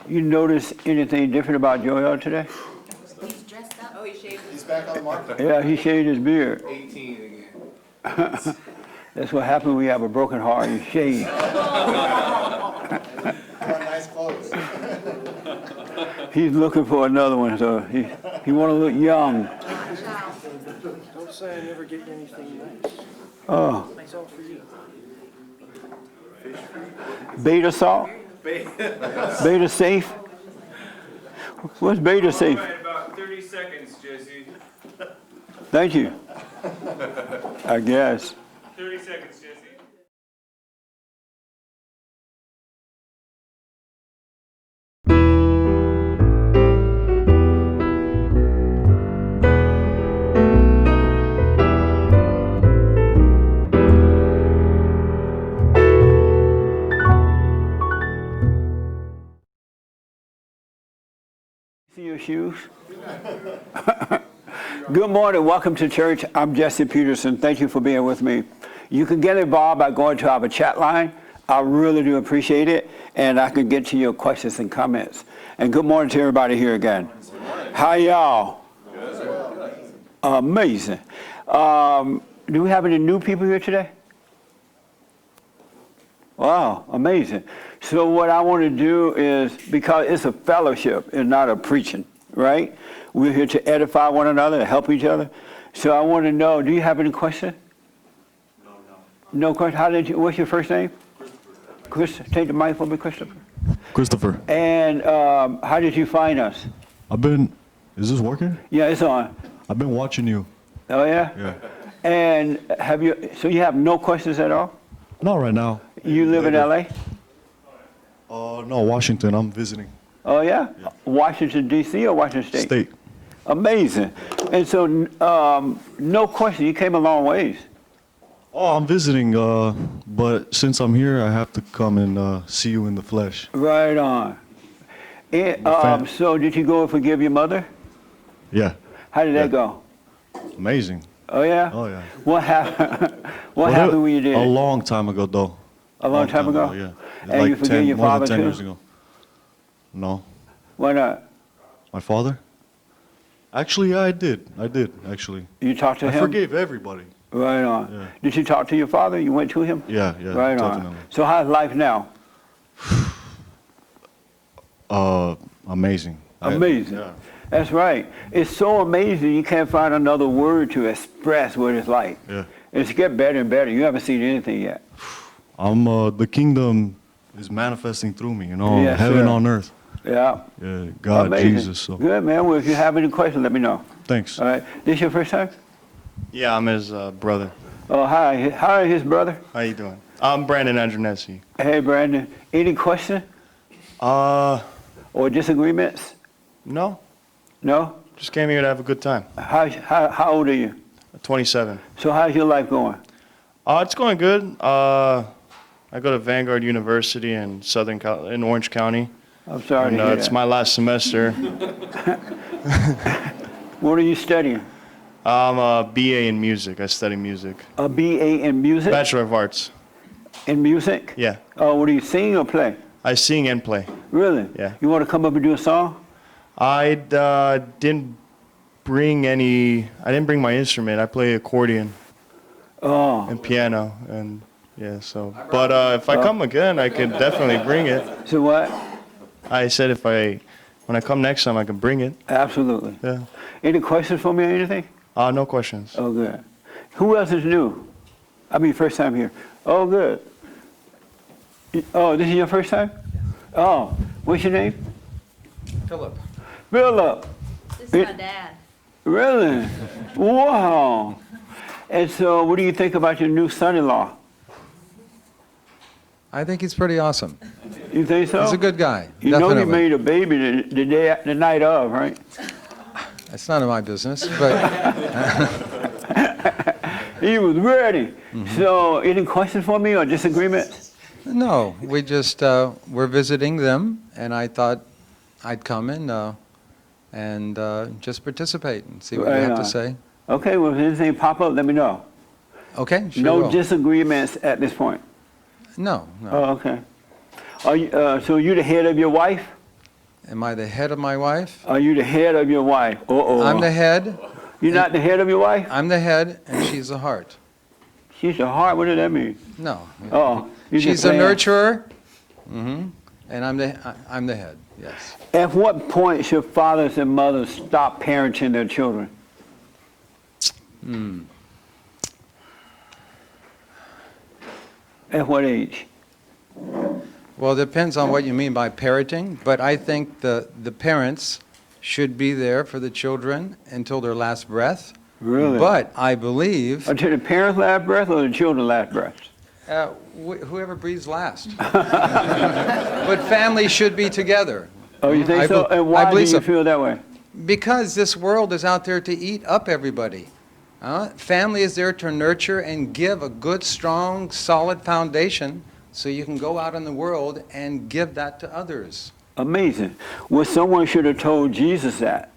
You notice anything different about Joel today? He's dressed up. Oh, he shaved his He's back on the market. Yeah, he shaved his beard. 18 again. That's what happens when you have a broken heart. You shave. Got nice clothes. He's looking for another one, so he want to look young. Don't say I never get you anything nice. Oh, It's all for you. beta salt? Beta safe? What's beta safe? All right, about 30 seconds, Jesse. Thank you. I guess. 30 seconds, Jesse. See your shoes? Good morning. Welcome to church. I'm Jesse Peterson. Thank you for being with me. You can get involved by going to our chat line. I really do appreciate it. And I can get to your questions and comments. And good morning to everybody here again. How y'all? Amazing. Do we have any new people here today? Wow, amazing. So what I want to do is, because it's a fellowship and not a preaching, right? We're here to edify one another and help each other. So I want to know, do you have any question? No. No question? What's your first name? Christopher. Take the mic for me, Christopher. Christopher. And how did you find us? Is this working? Yeah, it's on. I've been watching you. Oh, yeah? Yeah. And so you have no questions at all? Not right now. You live in LA? No, Washington. I'm visiting. Oh, yeah? Washington, D.C. or Washington State? State. Amazing. And so, no question, you came a long ways. Oh, I'm visiting, but since I'm here, I have to come and see you in the flesh. Right on. And, so did you go and forgive your mother? Yeah. How did that go? Amazing. Oh, yeah? Oh, yeah. What happened? What happened when you did A it? long time ago, though. A long time ago? Yeah. And like you forgave your more father than 10 too? years ago. No. Why not? My father? Actually, yeah, I did, actually. You talked to I him? forgave everybody. Right on. Yeah. Did you talk to your father? You went to him? Yeah. Right definitely. on. So how's life now? Amazing. Amazing. Yeah. That's right. It's so amazing you can't find another word to express what it's like. Yeah. It's getting better and better. You haven't seen anything yet. The kingdom is manifesting through me, Yes, heaven sir. on earth. Yeah. Yeah, God, Amazing. Jesus. So Good, man. Well, if you have any questions, let me know. thanks. All right. This your first time? Yeah, I'm his brother. Oh, hi. Hi, his brother. How you doing? I'm Brandon Andronesi. Hey, Brandon. Any question or disagreements? No, No? just came here to have a good time. How old are you? 27. So how's your life going? It's going good. I go to Vanguard University in in Orange County. I'm sorry And to hear it's that. my last semester. What are you studying? I'm a BA in music. I study music. A BA in music? Bachelor of Arts. In music? Yeah. Oh, what do you sing or play? I sing and play. Really? Yeah. You want to come up and do a song? I didn't bring my instrument. I play accordion Oh. and piano and yeah, so. But if I come again, I could definitely bring it. So what? I said when I come next time, I can bring it. Absolutely. Yeah. Any questions for me or anything? No questions. Oh, good. Who else is new? I mean, first time here. Oh, good. Oh, this is your first time? Oh, what's your name? Philip. Philip. This is my dad. Really? Wow. And so what do you think about your new son-in-law? I think he's pretty awesome. You think so? He's a good guy. You know definitely. you made a baby the night of, right? It's none of my business, but He was ready. So any questions for me or disagreements? no, we just we're visiting them, and I thought I'd come in and just participate and see what you Right have on. to say. Okay, well, if anything pop up, let me know. Okay, sure No will. disagreements at this point. No. Oh, okay. So you the head of your wife? Am I the head of my wife? Are you the head of your wife? Uh-oh. I'm the head. You're not the head of your wife? I'm the head, and she's the heart. She's the heart. What does that mean? No. Oh, you She's just a saying. nurturer, and I'm the head, yes. At what point should fathers and mothers stop parenting their children? At what age? Well, it depends on what you mean by parenting, but I think the parents should be there for the children until their last breath. Really? But I believe Until the parents' last breath or the children's last breath? whoever breathes last. But families should be together. Oh, you think I so? bel- And I why do believe you so. feel that way? Because this world is out there to eat up everybody. Family is there to nurture and give a good, strong, solid foundation so you can go out in the world and give that to others. Amazing. Well, someone should have told Jesus that.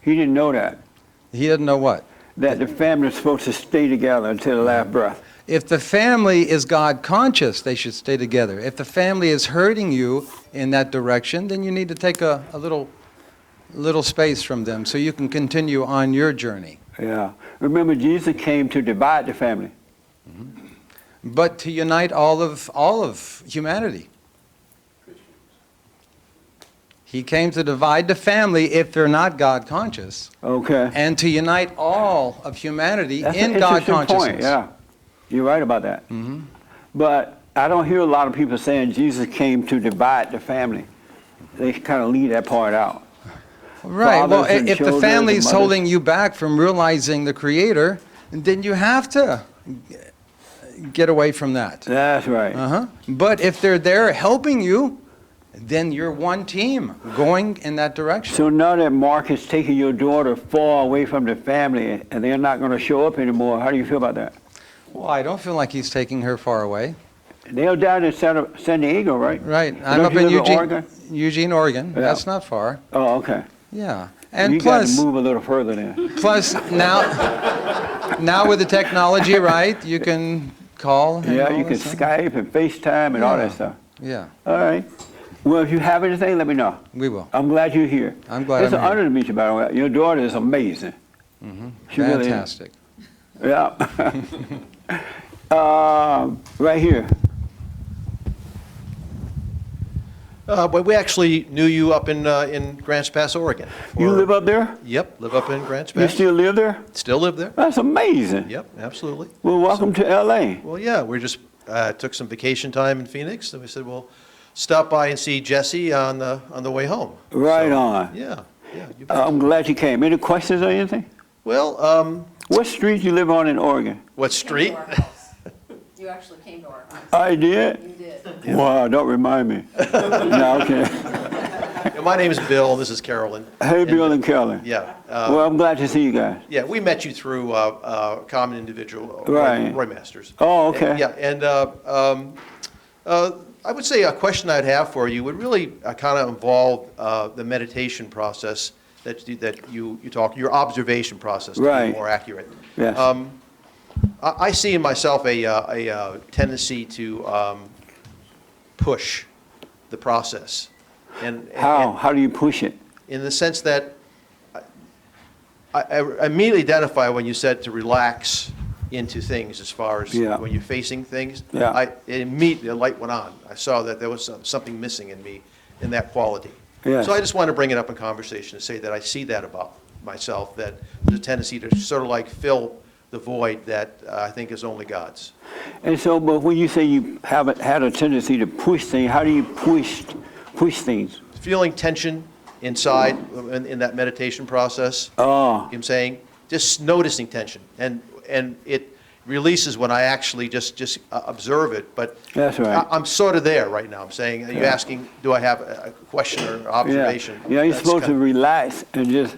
He didn't know that. He didn't know what? That the family is supposed to stay together until the last breath. If the family is God conscious, they should stay together. If the family is hurting you in that direction, then you need to take a little space from them so you can continue on your journey. Yeah. Remember, Jesus came to divide the family. But to unite all of humanity. He came to divide the family if they're not God conscious, Okay. and to unite all of humanity That's in an God interesting consciousness. point. Yeah. You're right about that. But I don't hear a lot of people saying Jesus came to divide the family. They kind of leave that part out. Right. Well, Fathers and if the children family and is mothers. holding you back from realizing the Creator, then you have to get away from that. That's right. But if they're there helping you, then you're one team going in that direction. So now that Mark is taking your daughter far away from the family and they're not going to show up anymore, how do you feel about that? Well, I don't feel like he's taking her far away. They're down in San Diego, right? Right. I'm Don't up you in live in Oregon? Eugene, Oregon. Yeah. That's not far. Oh, okay. Yeah. And You got plus, to move a little further then. plus now with the technology, right, you can call. and Yeah, all you can this stuff. Skype and FaceTime and all that Yeah. stuff. Yeah, All right. Well, if you have anything, let me know. we will. I'm glad you're here. I'm glad It's I'm an here. honor to meet you, by the way. Your daughter is amazing. She really is. Fantastic. Yeah. Right here. But we actually knew you up in Grants Pass, Oregon. You live up there? Yep, live up in Grants You Pass. still live there? Still live there. That's amazing. Yep, absolutely. Well, welcome to LA. Well, yeah, we just took some vacation time in Phoenix, and we said, well, stop by and see Jesse on the way home. Right So, on. Yeah, yeah. You bet. I'm glad you came. Any questions or anything? Well, What street you live on in Oregon? what street? You actually came to our house. I did? You did. Wow, don't remind me. No, okay. Yeah, my name is Bill. This is Carolyn. Hey, Bill and Kelly. Yeah. Well, I'm glad to see you guys. Yeah, we met you through a common individual, Right. Roy Masters. Oh, okay. Yeah, and I would say a question I'd have for you would really kind of involve the meditation process that you talk, your observation process, to be Right. more accurate. Yes. I see in myself a tendency to push the process. And How do you push it? in the sense that I immediately identify when you said to relax into things as far as Yeah. when you're facing things. Yeah. Immediately, the light went on. I saw that there was something missing in me in that quality. Yes. So I just want to bring it up in conversation to say that I see that about myself, that there's a tendency to sort of like fill the void that I think is only God's. And so, but when you say you haven't had a tendency to push things, how do you push things? Feeling tension inside in that meditation process. Oh, You know what I'm saying? Just noticing tension. And it releases when I actually just observe it. But That's right. I'm sort of there right now. I'm saying, are you asking, do I have a question or yeah. observation? Yeah, you're That's supposed to kind relax and just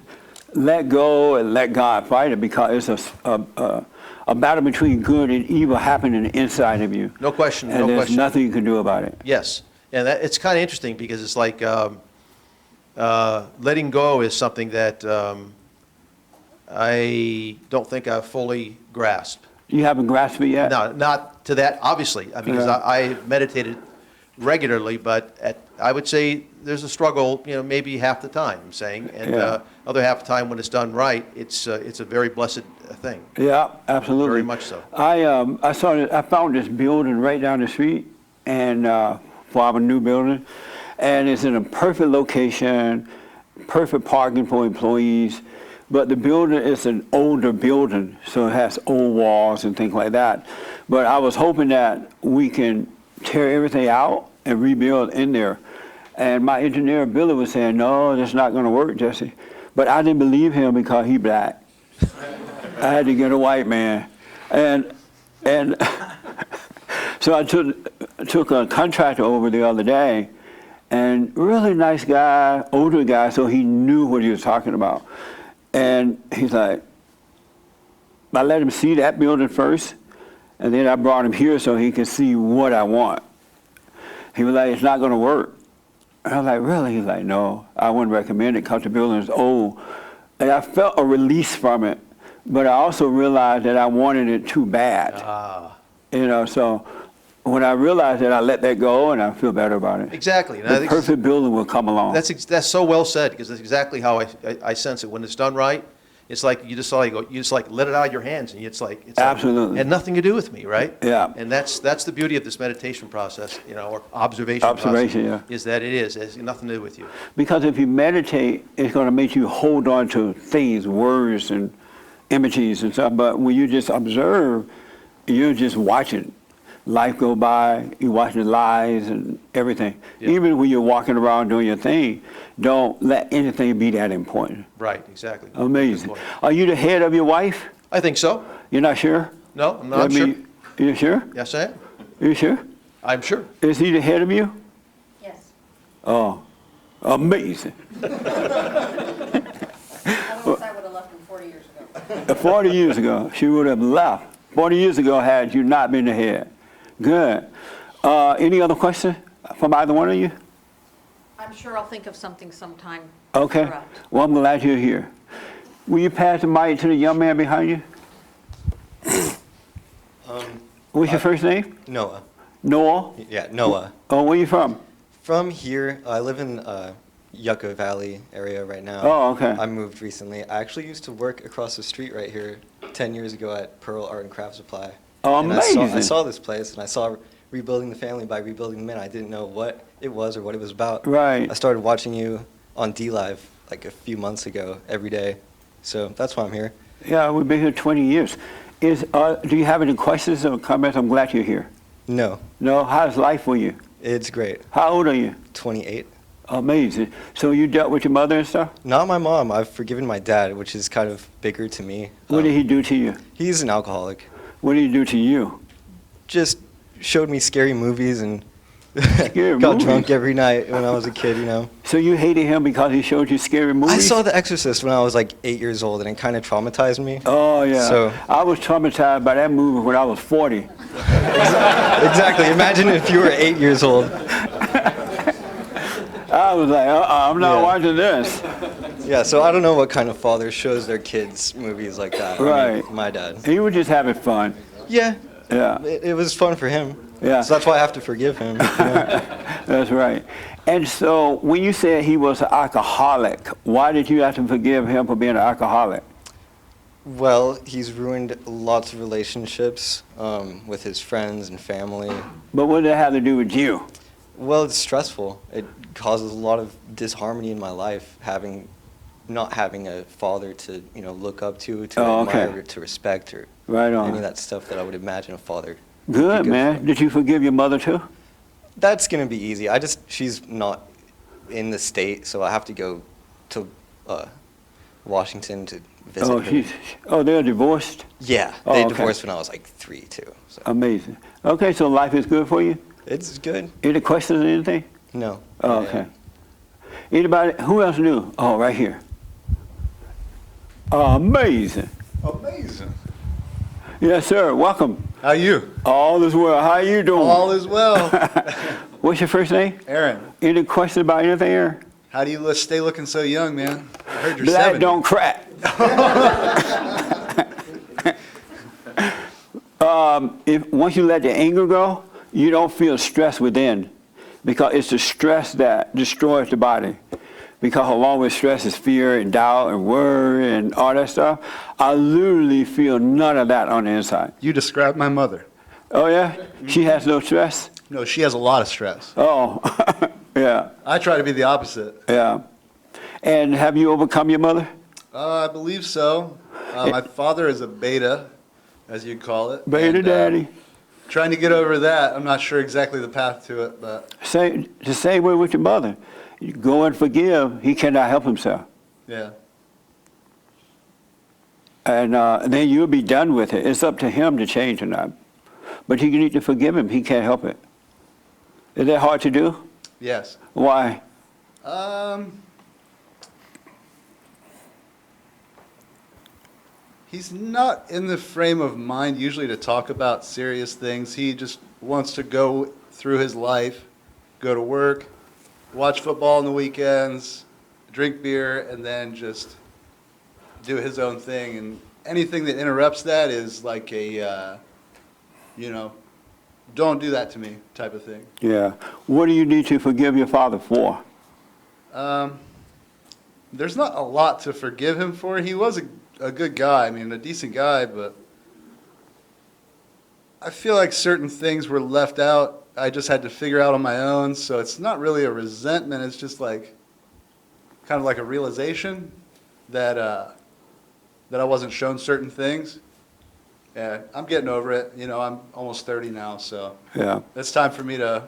let go and let God fight it, because it's a battle between good and evil happening inside of you. No question, And no there's question. nothing you can do about it. Yes. And it's kind of interesting because it's like letting go is something that I don't think I've fully grasped. You haven't grasped it yet? No, not to that, obviously, because Yeah. I meditated regularly, but I would say there's a struggle, maybe half the time, I'm saying. And Yeah. other half the time, when it's done right, it's a very blessed thing. Yeah, absolutely. Very much so. I found this building right down the street, and for our new building, and it's in a perfect location, perfect parking for employees. But the building is an older building, so it has old walls and things like that. But I was hoping that we can tear everything out and rebuild in there. And my engineer, Billy, was saying, no, that's not going to work, Jesse. But I didn't believe him because he black. I had to get a white man. And so I took a contractor over the other day, and really nice guy, older guy, so he knew what he was talking about. And he's like, I let him see that building first, and then I brought him here so he could see what I want. He was like, it's not going to work. And I was like, really? He's like, no, I wouldn't recommend it because the building is old. And I felt a release from it, but I also realized that I wanted it too bad. So when I realized that, I let that go, and I feel better about it. Exactly. And I The think perfect building will come along. that's so well said, because that's exactly how I sense it. When it's done right, it's like you just let it out of your hands, and it's like Absolutely. had nothing to do with me, right? Yeah. And that's the beauty of this meditation process, or observation Observation, process, yeah. is that it has nothing to do with you. Because if you meditate, it's going to make you hold on to things, words and images and stuff. But when you just observe, you're just watching life go by. You watch the lies and everything. Yeah. Even when you're walking around doing your thing, don't let anything be that important. Right, exactly. Amazing. Good point. Are you the head of your wife? I think so. You're not sure? No, I'm not sure. You sure? Yes, I am. You sure? I'm sure. Is he the head of you? Yes. Oh, amazing. Otherwise, I would have left him 40 years ago. 40 years ago, she would have left. 40 years ago, had you not been the head. Good. Any other questions from either one of you? I'm sure I'll think of something sometime. Okay. throughout. Well, I'm glad you're here. Will you pass the mic to the young man behind you? What's your first name? Noah. Noah? Yeah, Noah. Oh, where you from? From here, I live in Yucca Valley area right now. Oh, okay. I moved recently. I actually used to work across the street right here 10 years ago at Pearl Art and Craft Supply. Oh, And amazing. I saw this place, and I saw Rebuilding the Family by Rebuilding the Men. I didn't know what it was or what it was about. Right. I started watching you on D-Live like a few months ago every day. So that's why I'm here. Yeah, we've been here 20 years. Do you have any questions or comments? I'm glad you're here. No, No? How's life for you? it's great. How old are you? 28. Amazing. So you dealt with your mother and stuff? Not my mom. I've forgiven my dad, which is kind of bigger to me. What did he do to you? He's an alcoholic. What did he do to you? Just showed me scary movies and Scary got movies? drunk every night when I was a kid, you know. So you hated him because he showed you scary movies? I saw The Exorcist when I was like 8 years old, and it kind of traumatized me. Oh, yeah. So- I was traumatized by that movie when I was 40. Exactly. Imagine if you were 8 years old. I was like, I'm not Yeah. watching this. Yeah, so I don't know what kind of father shows their kids movies like that. I mean, Right. my dad. He was just having fun. Yeah. Yeah. It was fun for him. Yeah. So that's why I have to forgive him. You know? That's right. And so when you said he was an alcoholic, why did you have to forgive him for being an alcoholic? Well, he's ruined lots of relationships with his friends and family. But what did that have to do with you? Well, it's stressful. It causes a lot of disharmony in my life, not having a father to, look up to Oh, admire, okay. or to respect, or Right any on. of that stuff that I would imagine a father. would Good, be man. for. Did you forgive your mother too? That's gonna be easy. She's not in the state, so I have to go to Washington to visit her. They're divorced? Yeah, Oh, they okay. divorced when I was like 3 too. So Amazing. Okay, so life is good for you? it's good. Any questions or anything? No. Oh, okay. Anybody, who else knew? Oh, right here. Amazing. Amazing. Yes, sir. Welcome. How you? All is well. How you doing? All is well. What's your first name? Aaron, Any questions about anything, Aaron? how do you stay looking so young, man? I heard you're Black 70. don't crack. If once you let the anger go, you don't feel stress within. because it's the stress that destroys the body. Because along with stress is fear and doubt and worry and all that stuff. I literally feel none of that on the inside. You described my mother. Oh yeah? She has no stress? No, she has a lot of stress. Oh, yeah, I try to be the opposite. yeah. And have you overcome your mother? I believe so. My father is a beta, as you'd call it. Beta and, daddy. Trying to get over that. I'm not sure exactly the path to it, but The same way with your mother. You go and forgive, he cannot help himself. yeah. And then you'll be done with it. It's up to him to change or not. But you need to forgive him. He can't help it. Is that hard to do? Yes. Why? He's not in the frame of mind usually to talk about serious things. He just wants to go through his life, go to work, watch football on the weekends, drink beer, and then just do his own thing. And anything that interrupts that is like a, don't do that to me type of thing. Yeah. What do you need to forgive your father for? There's not a lot to forgive him for. He was a good guy. I mean, a decent guy, but I feel like certain things were left out. I just had to figure out on my own. So it's not really a resentment. It's just like kind of like a realization that that I wasn't shown certain things. Yeah, I'm getting over it. I'm almost 30 now, so Yeah. it's time for me to,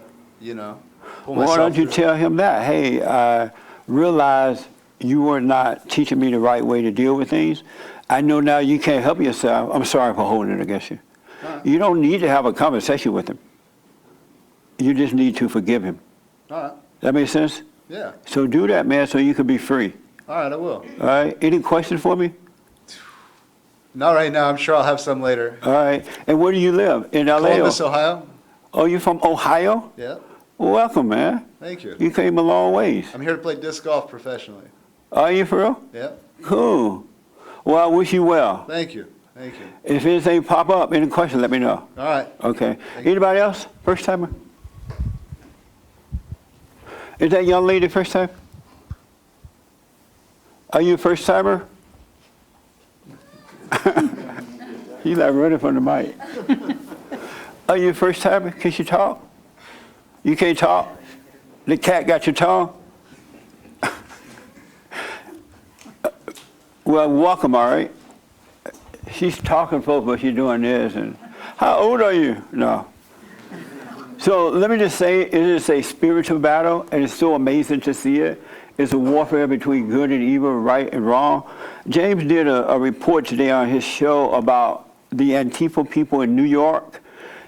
pull Why myself don't you through. tell him that? Hey, I realize you were not teaching me the right way to deal with things. I know now you can't help yourself. I'm sorry for holding it against you. You don't need to have a conversation with him. You just need to forgive him. All right. That makes sense? Yeah. So do that, man, so you can be free. All right, I will. All right? Any questions for me? Not right now. I'm sure I'll have some later. All right. And where do you live? In LA? Columbus, Ohio. Oh, you're from Ohio? Yeah. Welcome, man. Thank you. You came a long ways. I'm here to play disc golf professionally. Are you for real? Yeah. Cool. Well, I wish you well. Thank you. Thank you. If anything pop up, any questions, let me know. All right. Okay. Thank you. Anybody else? First timer? Is that young lady first time? Are you a first timer? He's like running from the mic. Are you a first timer? Can you talk? You can't talk? The cat got your tongue? Well, welcome, all right? She's talking, folks, but she's doing this. And how old are you? No. So let me just say, it is a spiritual battle, and it's so amazing to see it. It's a warfare between good and evil, right and wrong. James did a report today on his show about the Antifa people in New York.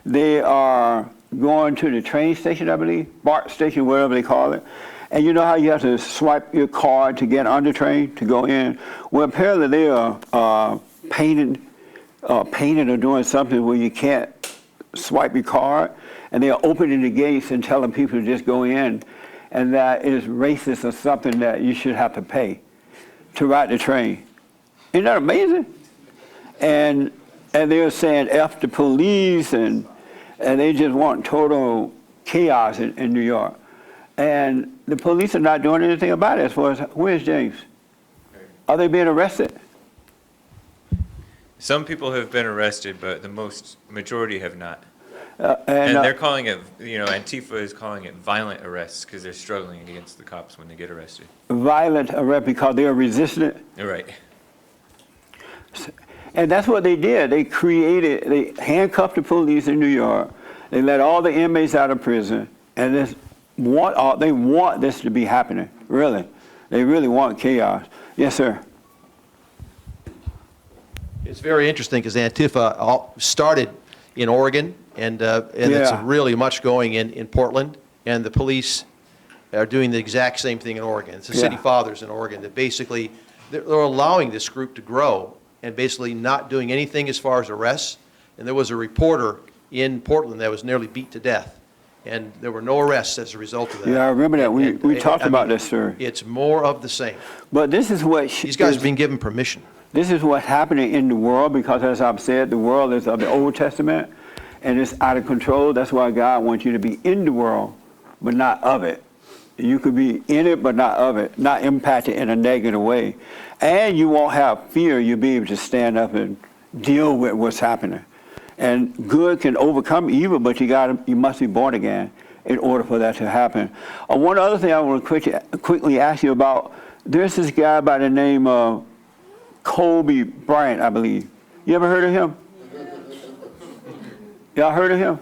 They are going to the train station, I believe, BART station, whatever they call it. And you know how you have to swipe your card to get on the train, to go in? Well, apparently they are painting or doing something where you can't swipe your card, and they are opening the gates and telling people to just go in, and that is racist or something that you should have to pay to ride the train. Isn't that amazing? And they're saying F the police, and they just want total chaos in New York. And the police are not doing anything about it as far as, where's James? Are they being arrested? Some people have been arrested, but the majority have not. And And they're calling it, Antifa is calling it violent arrests because they're struggling against the cops when they get arrested. violent arrest because they are resistant. Right. And that's what they did. They handcuffed the police in New York. They let all the inmates out of prison. And they want this to be happening, really. They really want chaos. Yes, sir. It's very interesting because Antifa started in Oregon, and it's Yeah. really much going in Portland, and the police are doing the exact same thing in Oregon. It's the city Yeah. fathers in Oregon that basically, they're allowing this group to grow and basically not doing anything as far as arrests. And there was a reporter in Portland that was nearly beat to death, and there were no arrests as a result of that. Yeah, I remember that. We talked about this, sir. It's more of the same. But this is what These guys are being given permission. This is what's happening in the world because, as I've said, the world is of the Old Testament and it's out of control. That's why God wants you to be in the world, but not of it. You could be in it, but not of it, not impacted in a negative way. And you won't have fear. You'll be able to stand up and deal with what's happening. And good can overcome evil, but you must be born again in order for that to happen. One other thing I want to quickly ask you about, there's this guy by the name of Kobe Bryant, I believe. You ever heard of him? Y'all heard of him?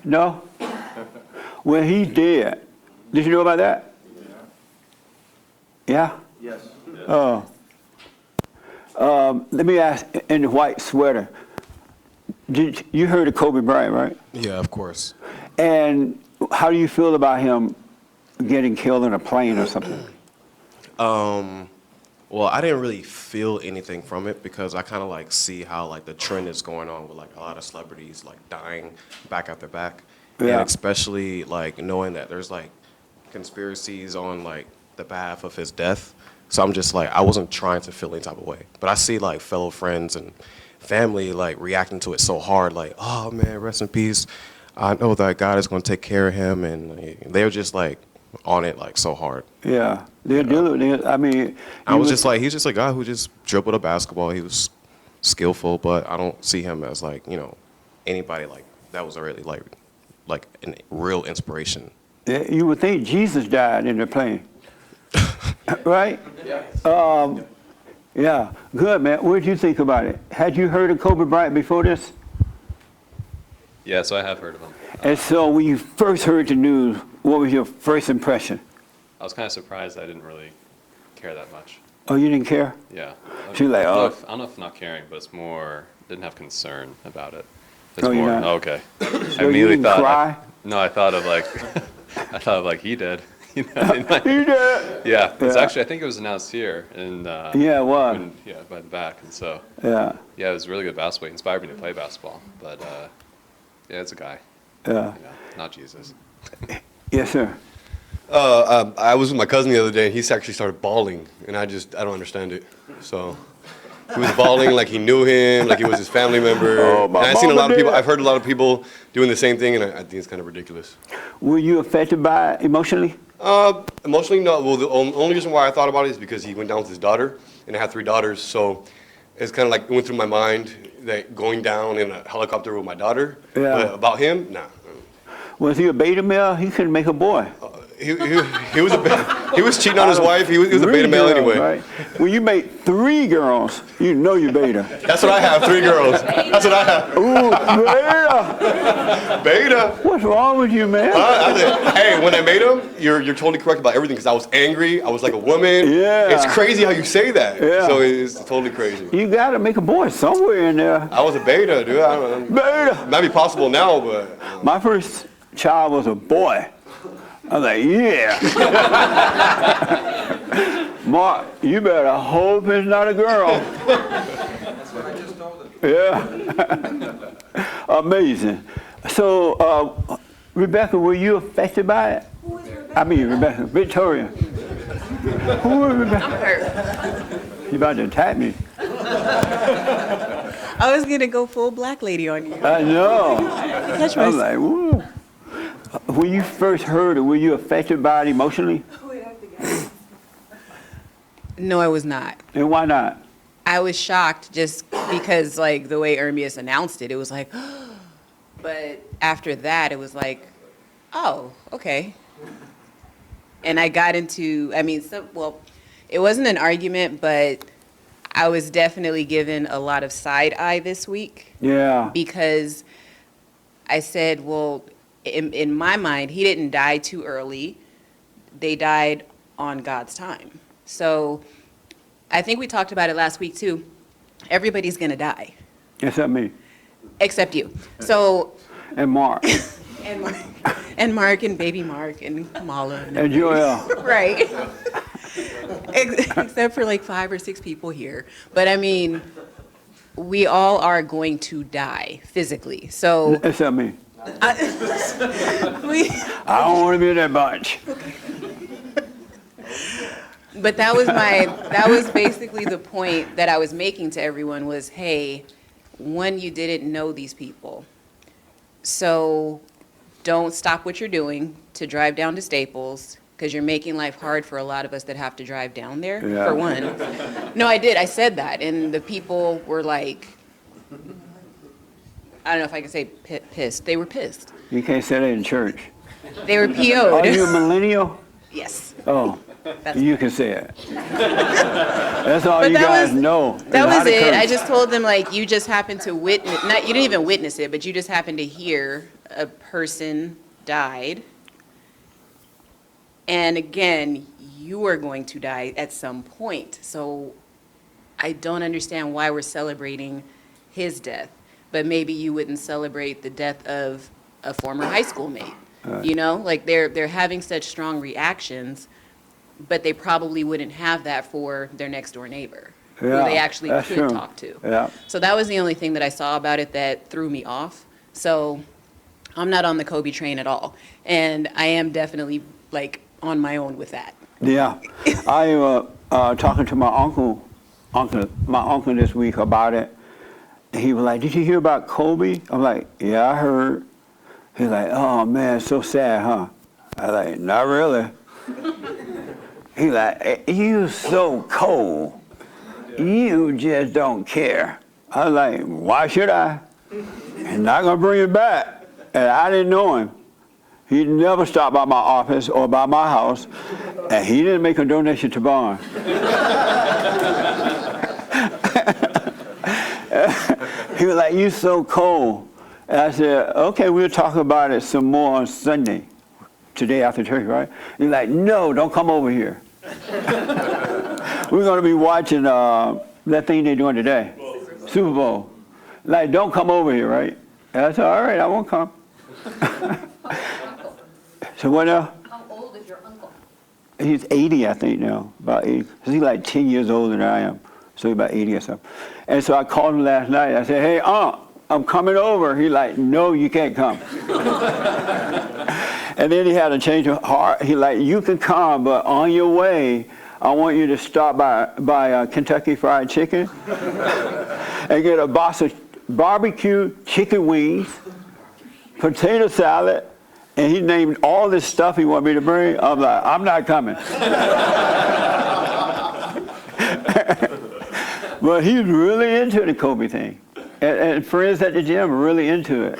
No? Well, he's dead. Did you know about that? Yeah? Yes. Oh. Let me ask, in the white sweater, you heard of Kobe Bryant, right? Yeah, of course. And how do you feel about him getting killed in a plane or something? Well, I didn't really feel anything from it because I kind of like see how like the trend is going on with like a lot of celebrities like dying back after back. Yeah. And especially like knowing that there's like conspiracies on like the behalf of his death. So I'm just like, I wasn't trying to feel any type of way. But I see like fellow friends and family like reacting to it so hard, like, oh man, rest in peace. I know that God is going to take care of him. And they're just like on it like so hard. Yeah, they're dealing with it. I mean, I was just like, he's just a guy who just dribbled a basketball. He was skillful, but I don't see him as like, you know, anybody like that was really like a real inspiration. You would think Jesus died in the plane, right? Yeah, good, man. What did you think about it? Had you heard of Kobe Bryant before this? Yeah, so I have heard of him. And so when you first heard the news, what was your first impression? I was kind of surprised I didn't really care that much. Oh, you didn't care? Yeah. So you're like, oh. I don't know if not caring, but it's more, didn't have concern about it. It's Oh, you're more, not? okay. So I you immediately didn't thought, cry? no, I thought of like he did. You know, You did? yeah, it's Yeah. actually, I think it was announced here. And, Yeah, it was. yeah, by the back. And so, Yeah, yeah, it was really good basketball. It inspired me to play basketball. But, yeah, it's a guy, yeah. you know, not Jesus. Yes, sir. I was with my cousin the other day, and he actually started bawling, and I don't understand it. So he was bawling like he knew him, like he was his family member. Oh, and my I've seen a lot mama of people. did. I've heard a lot of people doing the same thing, and I think it's kind of ridiculous. Were you affected by it emotionally? Emotionally, no. Well, the only reason why I thought about it is because he went down with his daughter, and I have 3 daughters. So it's kind of like it went through my mind that going down in a helicopter with my daughter. Yeah. But about him, nah. Was he a beta male? He couldn't make a boy. He was cheating on his wife. He was a beta male girls, anyway. Right? When you make 3 girls, you know you're beta. That's what I have. 3 girls. That's what I have. Ooh, beta. Beta. What's wrong with you, man? Hey, when I made him, you're totally correct about everything because I was angry. I was like a woman. Yeah. It's crazy how you say that. Yeah. So it's totally crazy. You gotta make a boy somewhere in there. I was a beta, dude. I don't know. Beta. It might be possible now, but. My first child was a boy. I was like, yeah. Mark, you better hope it's not a girl. That's what I just told him. Yeah. Amazing. So, Rebecca, were you affected by it? Who is Rebecca? I mean, Rebecca, Victoria. Who is Rebecca? I'm hurt. You about to attack me. I was gonna go full black lady on you. I know. Touch I was my- like, woo. When you first heard it, were you affected by it emotionally? No, I was not. And why not? I was shocked just because, like, the way Ermias announced it, it was like, but after that, it was like, oh, okay. And I got into, I mean, well, it wasn't an argument, but I was definitely given a lot of side eye this week. Yeah. Because I said, well, in my mind, he didn't die too early. They died on God's time. So I think we talked about it last week too. Everybody's gonna die. Except me. Except you. So. And Mark. and Mark and baby Mark and Kamala. And Joel. Right. Except for like 5 or 6 people here. But I mean, we all are going to die physically. So. Except me. I don't want to be in that bunch. But that was basically the point that I was making to everyone was, hey, one, you didn't know these people. So don't stop what you're doing to drive down to Staples, because you're making life hard for a lot of us that have to drive down there, Yeah. for one. No, I did. I said that, and the people were like, I don't know if I can say pissed. They were pissed. You can't say that in church. They were PO'd. Are you a millennial? Yes. Oh, you can say it. That's all But you that guys was- know. That is how was to it. curse. I just told them, like, you just happened to witness, not, you didn't even witness it, but you just happened to hear a person died. And again, you are going to die at some point. So I don't understand why we're celebrating his death, but maybe you wouldn't celebrate the death of a former high school mate. You know, like they're having such strong reactions, but they probably wouldn't have that for their next door neighbor, who Yeah, they actually that's could true. talk to. Yeah. So that was the only thing that I saw about it that threw me off. So I'm not on the Kobe train at all. And I am definitely like on my own with that. Yeah, I talking to my uncle this week about it. He was like, "Did you hear about Kobe?" I'm like, "Yeah, I heard." He's like, "Oh man, so sad, huh?" I was like, "Not really." He's like, "You so cold. You just don't care." I was like, "Why should I? He's not gonna bring it back." And I didn't know him. He never stopped by my office or by my house, and he didn't make a donation to Barn. He was like, "You so cold." And I said, "Okay, we'll talk about it some more on Sunday, today after church, right?" He's like, "No, don't come over here. We're going to be watching that thing they're doing today, Super Bowl. Like, don't come over here, right?" And I said, "All right, I won't come." So what else? How old is your uncle? He's 80, I think now, about 80. He's like 10 years older than I am, so he's about 80 or something. And so I called him last night. I said, "Hey, Aunt, I'm coming over." He's like, "No, you can't come." And then he had a change of heart. He like, "You can come, but on your way, I want you to stop by Kentucky Fried Chicken and get a box of barbecue chicken wings, potato salad." And he named all this stuff he wanted me to bring. I'm like, "I'm not coming." But he's really into the Kobe thing. And friends at the gym are really into it.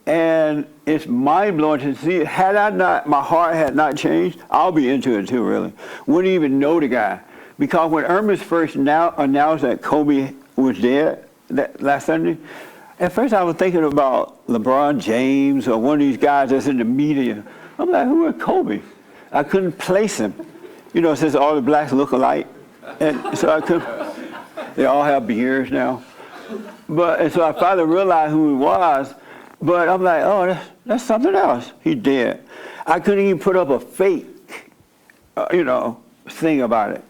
And it's mind-blowing to see. My heart had not changed, I'll be into it too, really. Wouldn't even know the guy. Because when Irma's first announced that Kobe was dead last Sunday, at first I was thinking about LeBron James or one of these guys that's in the media. I'm like, who is Kobe? I couldn't place him. You know, since all the blacks look alike. And so I couldn't, they all have beards now. And so I finally realized who he was, but I'm like, oh, that's something else. He's dead. I couldn't even put up a fake, thing about it.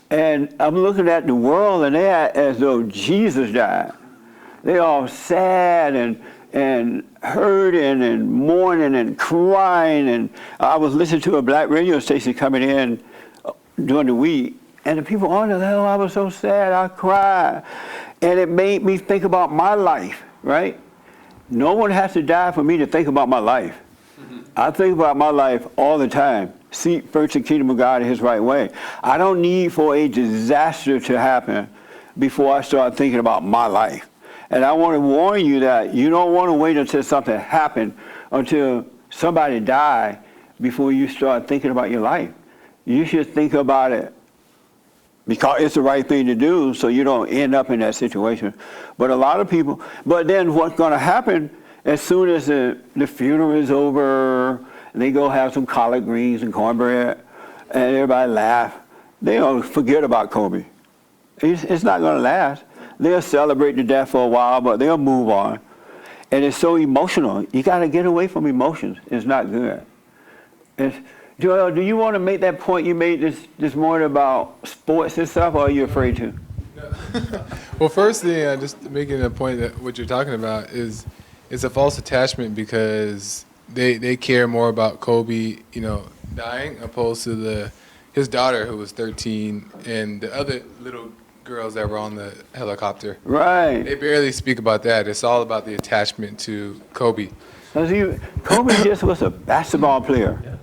And I'm looking at the world, and they act as though Jesus died. They all sad and hurting and mourning and crying. And I was listening to a black radio station coming in during the week, and the people on there, "Oh, I was so sad, I cried." And it made me think about my life, right? No one has to die for me to think about my life. I think about my life all the time. Seek first the kingdom of God in his right way. I don't need for a disaster to happen before I start thinking about my life. And I want to warn you that you don't want to wait until something happened, until somebody died, before you start thinking about your life. You should think about it because it's the right thing to do, so you don't end up in that situation. But a lot of people, but then what's going to happen as soon as the funeral is over, they go have some collard greens and cornbread, and everybody laugh. They don't forget about Kobe. It's not going to last. They'll celebrate the death for a while, but they'll move on. And it's so emotional. You got to get away from emotions. It's not good. Joel, do you want to make that point you made this morning about sports and stuff, or are you afraid to? Well, first thing, just making a point that what you're talking about is it's a false attachment, because they care more about Kobe, dying, opposed to his daughter, who was 13, and the other little girls that were on the helicopter. Right. They barely speak about that. It's all about the attachment to Kobe. Because Kobe just was a basketball player.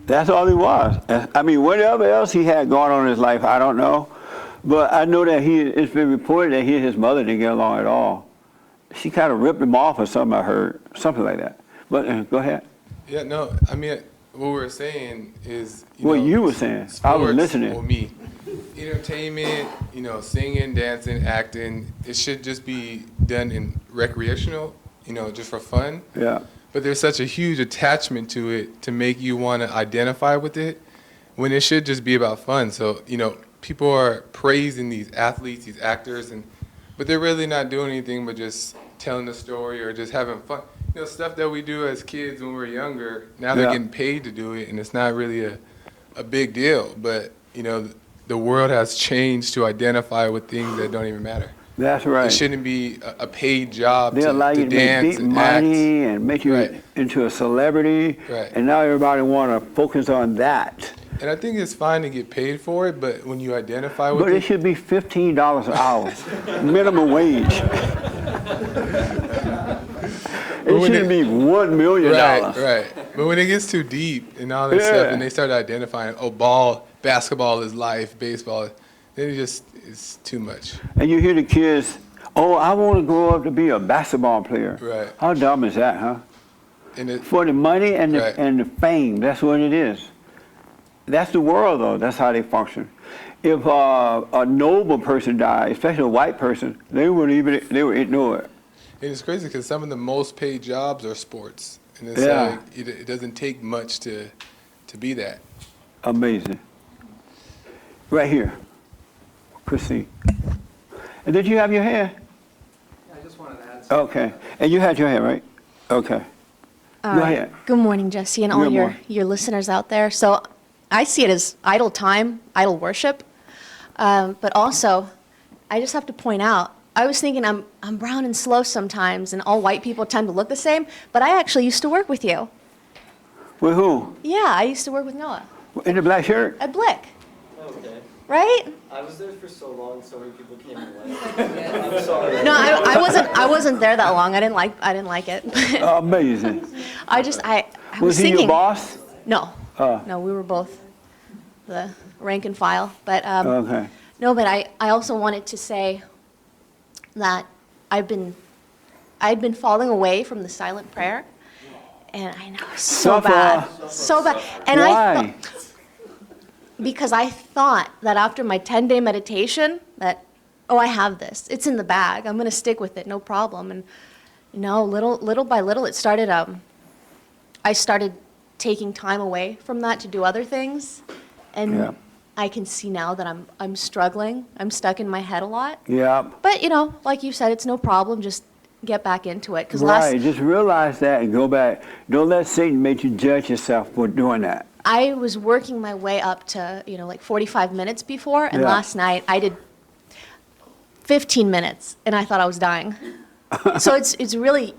That's all he was. I mean, whatever else he had going on in his life, I don't know. But I know that it's been reported that he and his mother didn't get along at all. She kind of ripped him off or something, I heard. Something like that. But go ahead. Yeah, no, I mean, what we were saying is, You were saying. I was listening. Well, me. Entertainment, singing, dancing, acting, it should just be done in recreational, just for fun. Yeah. But there's such a huge attachment to it to make you want to identify with it when it should just be about fun. So, people are praising these athletes, these actors, but they're really not doing anything but just telling a story or just having fun. Stuff that we do as kids when we were younger, now they're getting paid to do it, and it's not really a big deal. But, the world has changed to identify with things that don't even matter. That's right. It shouldn't be a paid job They allow to you to dance make big and money act. and make you into a celebrity. Right. And now everybody want to focus on that. And I think it's fine to get paid for it, but when you identify with But it should be $15 an hour, minimum wage. It shouldn't be $1 million. Right. But when it gets too deep and all that stuff, and they start identifying, basketball is life, baseball, then it's too much. And you hear the kids, I want to grow up to be a basketball player. Right. How dumb is that, huh? And for the money and the fame, that's what it is. That's the world, though. That's how they function. If a noble person died, especially a white person, they would ignore it. And it's crazy because some of the most paid jobs are sports. And it's like, it doesn't take much to be that. Amazing. Right here, Christine. And did you have your hair? I just wanted to add something. Okay. And you had your hair, right? Okay. Go ahead. Good morning, Jesse, and all Good morning. your listeners out there. So I see it as idle time, idle worship. But also, I just have to point out, I was thinking I'm brown and slow sometimes, and all white people tend to look the same, but I actually used to work with you. With who? Yeah, I used to work with Noah. In the black shirt? At Blick. Okay. Right? I was there for so long, so many people came and went. I'm sorry. No, I wasn't there that long. I didn't like it. Amazing. I was he thinking. your boss? No. No, we were both the rank and file. But Okay. no, but I also wanted to say that I'd been falling away from the silent prayer, and I know it's so bad, And why? Because I thought that after my 10-day meditation that, I have this. It's in the bag. I'm going to stick with it, no problem. And little by little, it started. I started taking time away from that to do other things, and I can see now that I'm struggling. I'm stuck in my head a lot. Yeah. But like you said, it's no problem. Just get back into it. Just realize that and go back. Don't let Satan make you judge yourself for doing that. I was working my way up to, like 45 minutes before, and last night I did 15 minutes, and I thought I was dying. So it's really,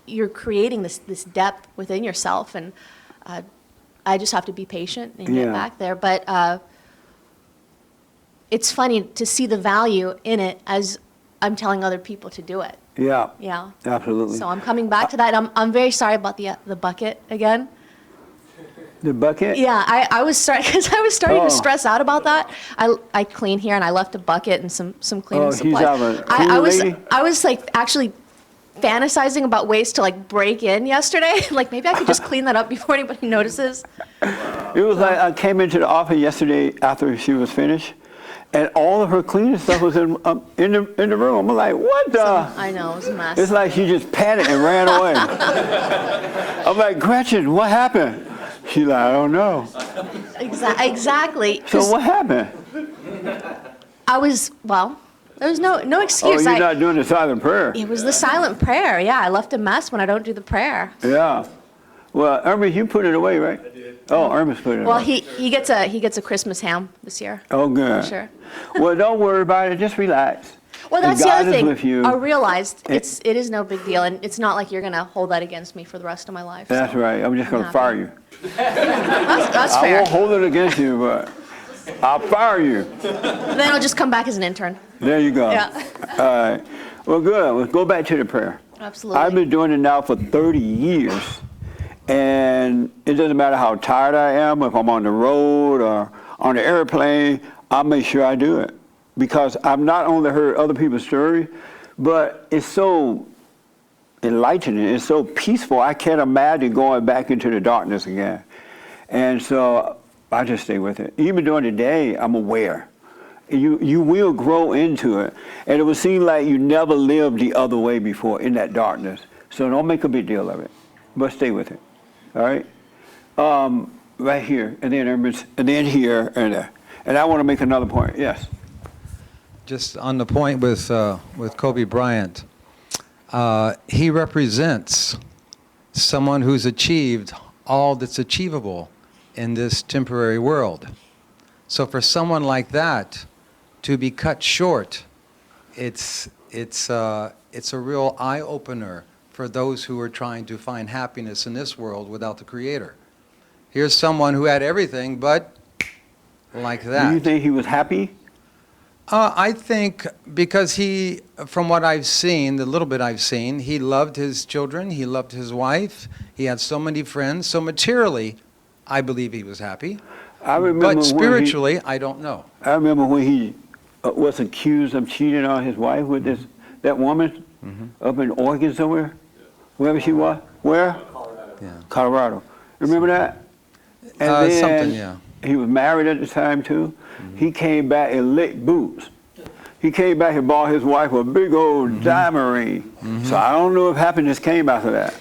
you're creating this depth within yourself, and I just have to be patient and get back there. But it's funny to see the value in it as I'm telling other people to do it. Yeah. Yeah. Absolutely. So I'm coming back to that. I'm very sorry about the bucket again. The bucket? Yeah, I was starting to stress out about that. I clean here, and I left a bucket and some cleaning supplies. I was like actually fantasizing about ways to like break in yesterday. Like maybe I could just clean that up before anybody notices. It was like I came into the office yesterday after she was finished, and all of her cleaning stuff was in the room. I'm like, what the? I know, it was a mess. It's like she just panicked and ran away. I'm like, Gretchen, what happened? She's like, I don't know. Exactly. So what happened? There was no excuse. Oh, you're not doing the silent prayer. It was the silent prayer. Yeah, I left a mess when I don't do the prayer. Yeah. Well, Ernest, you put it away, right? I did. Oh, Ernest put it Well, away. he gets a Christmas ham this year. Oh, good. For sure. Well, don't worry about it. Just relax. Well, that's And the God other is thing. with you. I realized it is no big deal, and it's not like you're gonna hold that against me for the rest of my life. That's so right. I'm just going to fire you. That's I fair. won't hold it against you, but I'll fire you. Then I'll just come back as an intern. There you go. Yeah. All right. Well, good. Let's go back to the prayer. Absolutely. I've been doing it now for 30 years, and it doesn't matter how tired I am, if I'm on the road or on the airplane, I'll make sure I do it. Because I've not only heard other people's stories, but it's so enlightening, it's so peaceful, I can't imagine going back into the darkness again. And so I just stay with it. Even during the day, I'm aware. You will grow into it. And it will seem like you never lived the other way before in that darkness. So don't make a big deal of it, but stay with it. All right? Right here, and then here, and there. And I want to make another point. Yes. Just on the point with Kobe Bryant, he represents someone who's achieved all that's achievable in this temporary world. So for someone like that to be cut short, it's a real eye-opener for those who are trying to find happiness in this world without the Creator. Here's someone who had everything, but like that. Do you think he was happy? I think because he, from what I've seen, the little bit I've seen, he loved his children, he loved his wife, he had so many friends, so materially, I believe he was happy. I remember but spiritually, I don't know. I remember when he was accused of cheating on his wife with that woman up in Oregon somewhere, wherever she was. Where? Colorado. Remember that? And then something, yeah. He was married at the time too. He came back and licked boots. He came back and bought his wife a big old diamond ring. So I don't know if happiness came after that.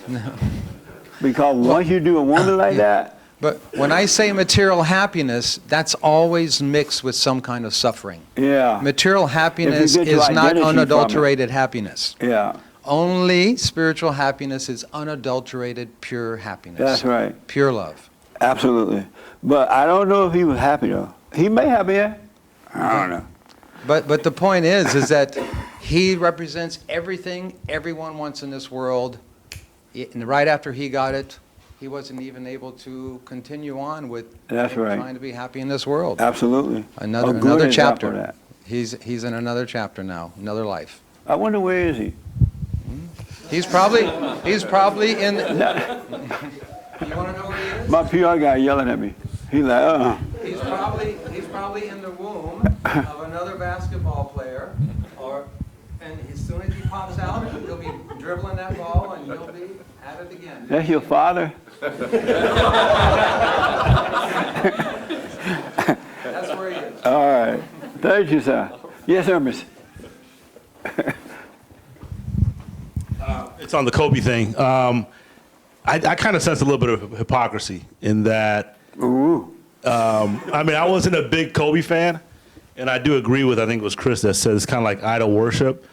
Because once you do a woman like that. But when I say material happiness, that's always mixed with some kind of suffering. Yeah. Material happiness is not unadulterated happiness. Yeah. Only spiritual happiness is unadulterated, pure happiness. That's right. Pure love. Absolutely. But I don't know if he was happy though. He may have been. I don't know. But the point is that he represents everything everyone wants in this world. And right after he got it, he wasn't even able to continue on with trying to be happy in this world. Absolutely. Another chapter. He's in another chapter now, another life. I wonder where is he? He's probably in. You want to know where he is? My PR guy yelling at me. He's like, He's probably in the womb of another basketball player, and as soon as he pops out, he'll be dribbling that ball, and he'll be at it again. That's your father? That's where he is. All right. Thank you, sir. Yes, sir, miss. It's on the Kobe thing. I kind of sense a little bit of hypocrisy in that. I mean, I wasn't a big Kobe fan, and I do agree with, I think it was Chris that said it's kind of like idol worship.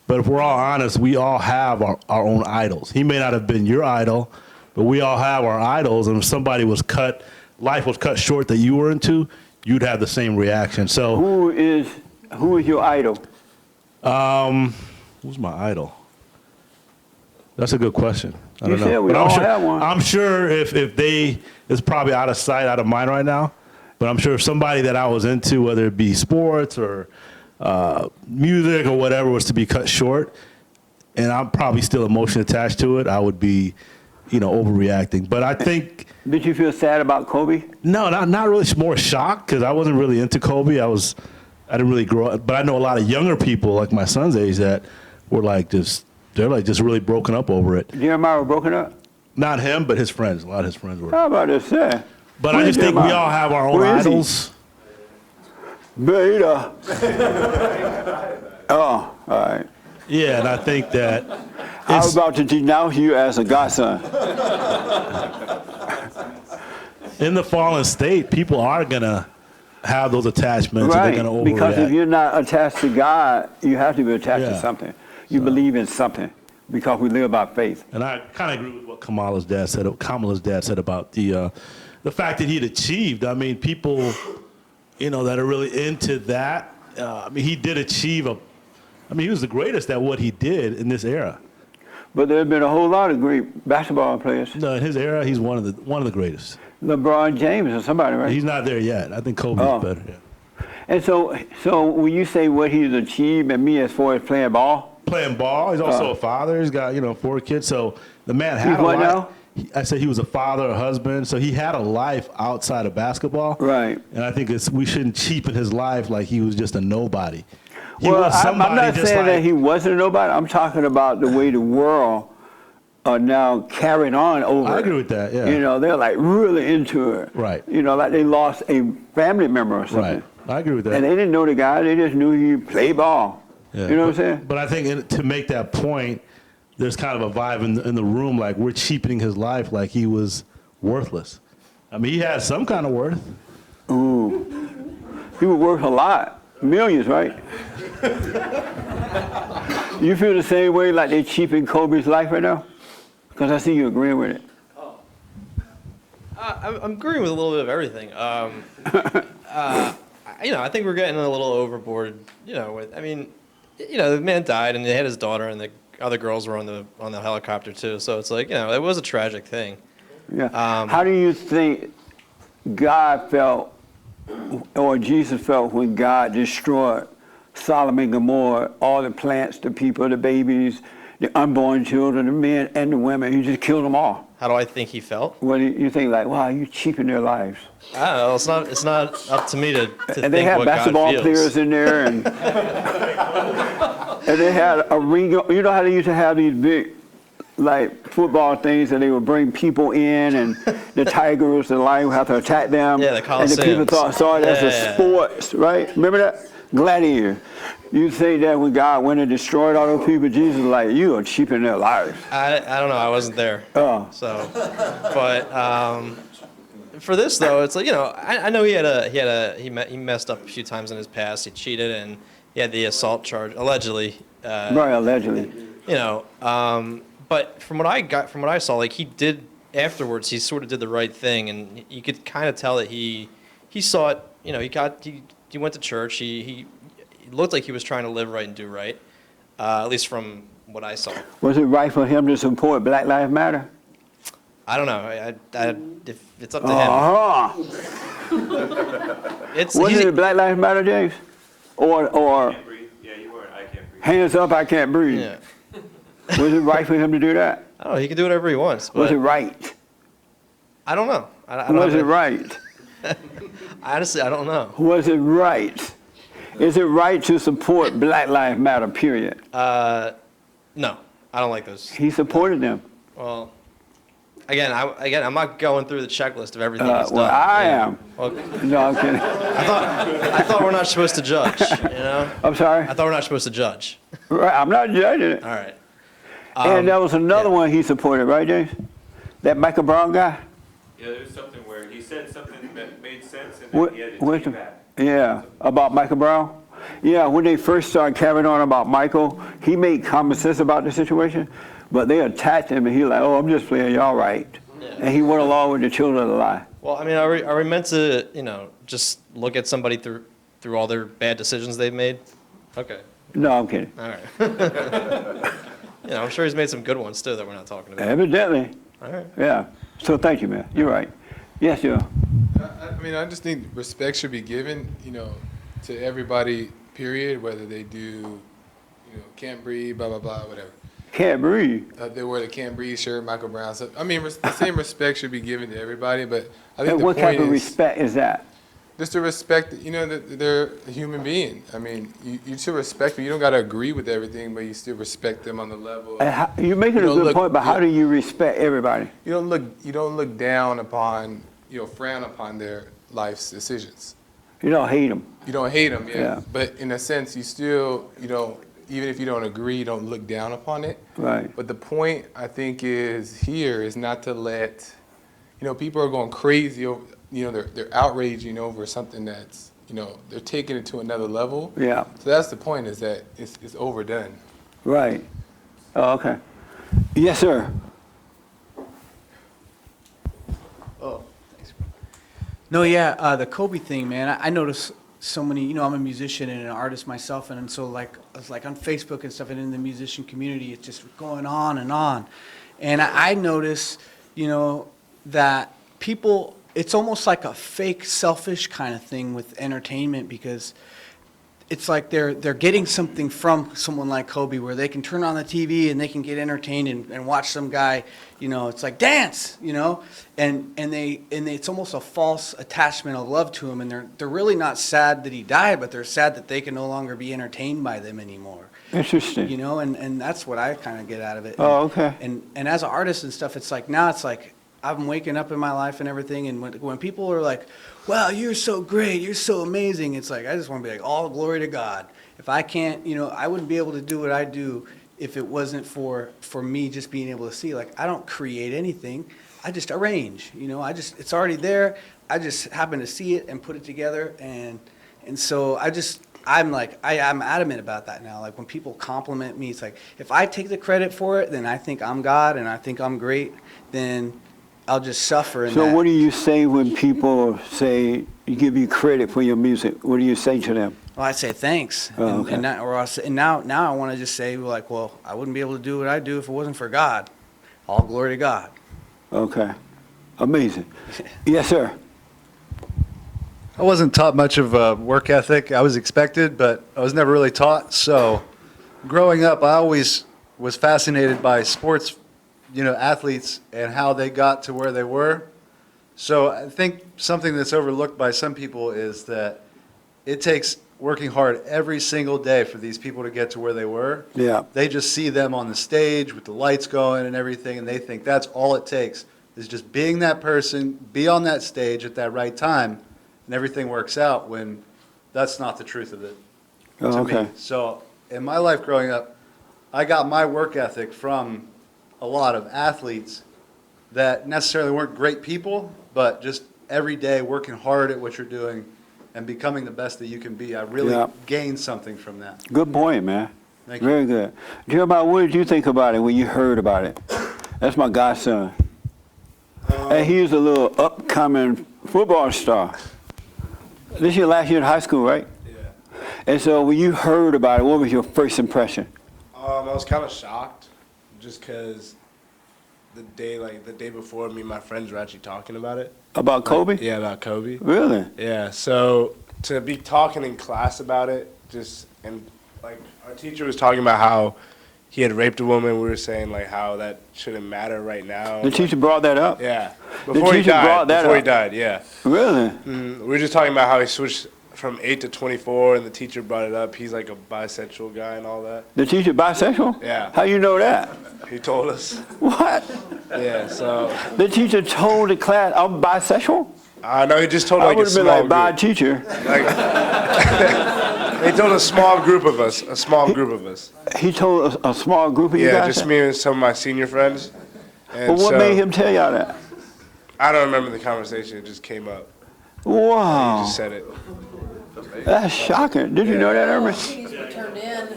But if we're all honest, we all have our own idols. He may not have been your idol, but we all have our idols. And if somebody life was cut short that you were into, you'd have the same reaction. So who is your idol? Who's my idol? That's a good question. I don't You know. said we But all have one. I'm sure if it's probably out of sight, out of mind right now. But I'm sure if somebody that I was into, whether it be sports or music or whatever, was to be cut short, and I'm probably still emotionally attached to it, I would be, overreacting. But I think. Did you feel sad about Kobe? No, not really. More shocked because I wasn't really into Kobe. I didn't really grow up. But I know a lot of younger people, like my son's age, that were they're just really broken up over it. Jeremiah was broken up? Not him, but his friends. A lot of his friends were. How about this, sir? But I just think we all have our own idols. Beta. Oh, all right. Yeah, and I think that. I was about to denounce you as a godson. In the fallen state, people are going to have those attachments. Right, and they're going to overreact. because if you're not attached to God, you have to be attached to something. You believe in something because we live by faith. And I kind of agree with what Kamala's dad said about the fact that he'd achieved. I mean, people, that are really into that. He did achieve he was the greatest at what he did in this era. But there have been a whole lot of great basketball players. No, in his era, he's one of the greatest. LeBron James or somebody, right? He's not there yet. I think Kobe's better. Yeah. And so when you say what he's achieved and me as far as playing ball? playing ball. He's also a father. He's got 4 kids. So the man had He's a what life. now? I said he was a father, a husband. So he had a life outside of basketball. Right. And I think we shouldn't cheapen his life like he was just a nobody. He Well, was I'm somebody not just saying that like- he wasn't a nobody. I'm talking about the way the world are now carrying on over I it. agree with that, yeah. They're like really into it. Right. Like they lost a family member or something. Right. I agree with that. And they didn't know the guy. They just knew he played ball. Yeah, You know what I'm saying? But I think to make that point, there's kind of a vibe in the room like we're cheapening his life like he was worthless. I mean, he had some kind of worth. Ooh. He was worth a lot. Millions, right? You feel the same way like they cheapen Kobe's life right now? Because I see you agreeing with it. I'm agreeing with a little bit of everything. I think we're getting a little overboard. The man died and they had his daughter and the other girls were on the helicopter too. So it's like, it was a tragic thing. Yeah. How do you think God felt, or Jesus felt, when God destroyed Sodom and Gomorrah, all the plants, the people, the babies, the unborn children, the men and the women? He just killed them all. How do I think he felt? What do you think? Like, wow, you cheapen their lives. I don't know. It's not up to me to And they think had what basketball God feels. players in there, and and they had a ring. You know how they used to have these big, like, football things, and they would bring people in, and the tigers, the lion would have to attack them. Yeah, the and the people Coliseums. saw it as a Yeah. sports, right? Remember that? Gladiator. You say that when God went and destroyed all those people, Jesus was like, you are cheapening their lives. I don't know. I wasn't there. Oh. So, but for this though, it's like I know he messed up a few times in his past. He cheated and he had the assault charge allegedly. Right, allegedly. But from what I saw, like he did afterwards, he sort of did the right thing, and you could kind of tell that he saw it. He went to church. He looked like he was trying to live right and do right, at least from what I saw. Was it right for him to support Black Lives Matter? I don't know. If it's up to Uh-huh. him. Wasn't it Black Lives Matter, James? Or Yeah, you were. I can't breathe. hands up, I can't breathe. Yeah. Was it right for him to do that? I don't know. He can do whatever he wants. But Was it right? I don't know. I don't Was have it right? Honestly, I don't know. Was it right? Is it right to support Black Lives Matter, period? No, I don't like those. He supported them. Well, I'm not going through the checklist of everything he's done. Well, I am. Well, No, I'm kidding. I thought we're not supposed to judge. I'm sorry? I thought we're not supposed to judge. Right, I'm not judging it. All right. And there was another one he supported, right, James? That Michael Brown guy? Yeah, there was something where he said something that made sense, and What- then he had to what- take it back. Yeah, about Michael Brown. Yeah, when they first started carrying on about Michael, he made common sense about the situation, but they attacked him, and he like, oh, I'm just playing y'all right. And he went along with the children of the lie. Well, I mean, are we meant to, just look at somebody through all their bad decisions they've made? Okay. No, I'm kidding. All right. I'm sure he's made some good ones too that we're not talking about. Evidently. All right. Yeah. So thank you, man. You're right. Yes, Joe. I just think respect should be given, to everybody, period, whether they do, can't breathe, blah, blah, blah, whatever. Can't breathe. They wear the can't breathe shirt, Michael Brown. So, I mean, the same respect should be given to everybody, but I think And the what point type of is respect is that? just to respect, that they're a human being. I mean, you should respect them. You don't got to agree with everything, but you still respect them on the level. You're making a good point, but how do you respect everybody? You don't look down upon, frown upon their life's decisions. You don't hate them. You don't hate them, Yeah. But in a sense, you still, even if you don't agree, you don't look down upon it. Right. But the point, I think, is not to let, people are going crazy over, they're outraging over something that's, they're taking it to another level. Yeah. So that's the point, is that it's overdone. Right. Oh, okay. Yes, sir. Oh, thanks. No, yeah, the Kobe thing, man. I noticed so many. I'm a musician and an artist myself, and so I was on Facebook and stuff, and in the musician community, it's just going on and on. And I noticed, that people, it's almost like a fake selfish kind of thing with entertainment, because it's like they're getting something from someone like Kobe, where they can turn on the TV and they can get entertained and watch some guy, it's like dance, and it's almost a false attachment of love to him, and they're really not sad that he died, but they're sad that they can no longer be entertained by them anymore. Interesting. And that's what I kind of get out of it. Oh, okay. And as an artist and stuff, it's like now it's like I'm waking up in my life and everything, and when people are like, wow, you're so great, you're so amazing, it's like I just want to be like, all glory to God. If I can't, I wouldn't be able to do what I do if it wasn't for me just being able to see. Like, I don't create anything, I just arrange, it's already there, I just happen to see it and put it together, and so I'm adamant about that now. Like, when people compliment me, it's like, if I take the credit for it, then I think I'm God and I think I'm great, then I'll just suffer in So that. what do you say when people say, give you credit for your music? What do you say to them? Well, I say thanks, Oh, okay. now I want to just say, like, well, I wouldn't be able to do what I do if it wasn't for God. All glory to God. Okay. Amazing. Yes, sir. I wasn't taught much of a work ethic. I was expected, but I was never really taught. So growing up, I always was fascinated by sports, athletes and how they got to where they were. So I think something that's overlooked by some people is that it takes working hard every single day for these people to get to where they were. Yeah. They just see them on the stage with the lights going and everything, and they think that's all it takes is just being that person, be on that stage at that right time, and everything works out, when that's not the truth of it Oh, to okay. me. So in my life growing up, I got my work ethic from a lot of athletes that necessarily weren't great people, but just every day working hard at what you're doing and becoming the best that you can be. I really Yeah. gained something from that. Good point, man. Thank you. Very good. Jeremiah, what did you think about it when you heard about it? That's my godson. And he's a little upcoming football star. This your last year in high school, right? Yeah. And so when you heard about it, what was your first impression? I was kind of shocked, just because the day before, me and my friends were actually talking about it. About Kobe? Yeah, about Kobe. Really? Yeah. So to be talking in class about it, our teacher was talking about how he had raped a woman. We were saying like how that shouldn't matter right now. The teacher brought that up? Yeah. The Before he teacher died. brought that Before he up? died. Yeah. Really? We were just talking about how he switched from 8 to 24, and the teacher brought it up. He's like a bisexual guy and all that. The teacher bisexual? Yeah. How you know that? He told us. What? Yeah, so. The teacher told the class, I'm bisexual? No, he just told I like a would have been small like, group. bye, teacher. He told a small group of us. A small group of us. He told a small group of you Yeah, guys? just me and some of my senior friends. And Well, what so- made him tell y'all that? I don't remember the conversation. It just came up. Wow. He just said it. That's shocking. Did you know that, Irvin? Turned in.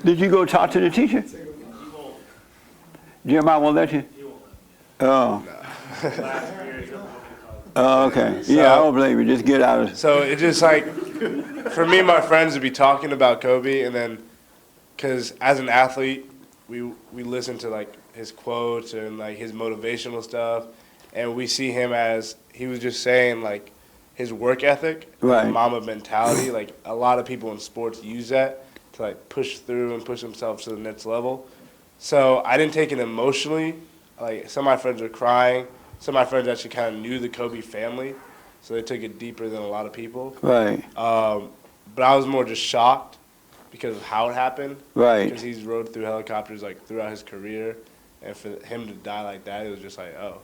Did you go talk to the teacher? Jeremiah won't let you? Oh. Oh, okay. Yeah, I don't blame you. Just get out of it. So it just like, for me and my friends to be talking about Kobe, and then, because as an athlete, we listen to like his quotes and like his motivational stuff, and we see him as, he was just saying like his work ethic, Right. Mamba mentality. Like a lot of people in sports use that to like push through and push themselves to the next level. So I didn't take it emotionally. Like some of my friends were crying. Some of my friends actually kind of knew the Kobe family, so they took it deeper than a lot of people. Right. But I was more just shocked because of how it happened. Right. Because he's rode through helicopters like throughout his career, and for him to die like that, it was just like, oh,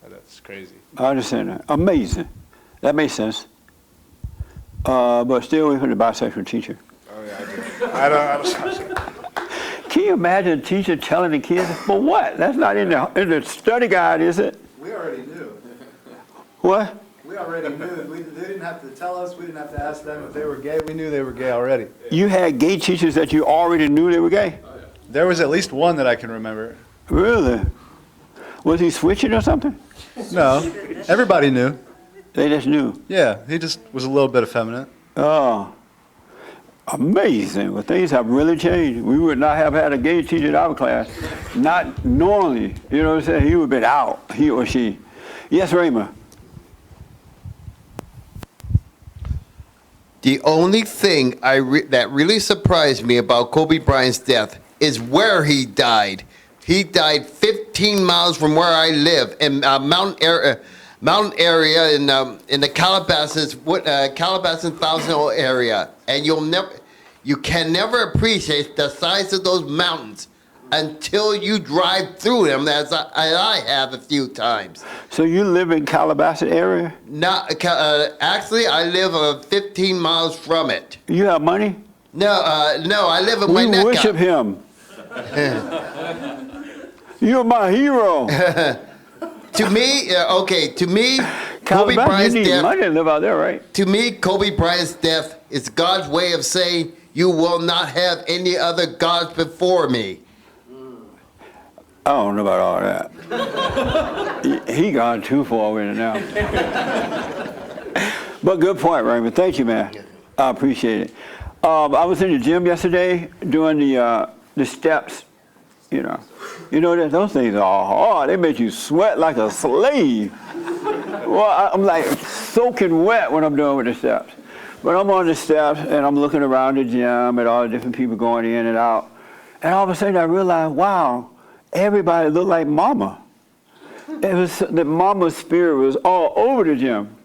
that's crazy. I understand that. Amazing. That makes sense. But still away from the bisexual teacher. Oh yeah, I don't. Can you imagine a teacher telling the kids, but what? That's not in the study guide, is it? We already knew. What? We already knew. They didn't have to tell us. We didn't have to ask them if they were gay. We knew they were gay already. You had gay teachers that you already knew they were gay? There was at least one that I can remember. Really? Was he switching or something? No, everybody knew. They just knew? Yeah, he just was a little bit effeminate. Oh. Amazing. Well, things have really changed. We would not have had a gay teacher in our class. Not normally. You know what I'm saying? He would have been out, he or she. Yes, Raymond. The only thing that really surprised me about Kobe Bryant's death is where he died. He died 15 miles from where I live in mountain area in the Calabasas Thousand Hill area, and you can never appreciate the size of those mountains until you drive through them, as I have a few times. So you live in Calabasas area? No, actually, I live 15 miles from it. You have money? No, I live in my neck. We worship him. You're my hero. To me, Kobe Calabasas, Bryant's you need death. money to live out there, right? To me, Kobe Bryant's death is God's way of saying, you will not have any other gods before me. I don't know about all that. he gone too far with it now. But good point, Raymond. Thank you, man. I appreciate it. I was in the gym yesterday doing the steps. You know that those things are hard. They make you sweat like a slave. Well, I'm like soaking wet when I'm doing with the steps. But I'm on the steps and I'm looking around the gym at all the different people going in and out. And all of a sudden I realized, wow, everybody looked like Mama. It was the Mama's spirit was all over the gym.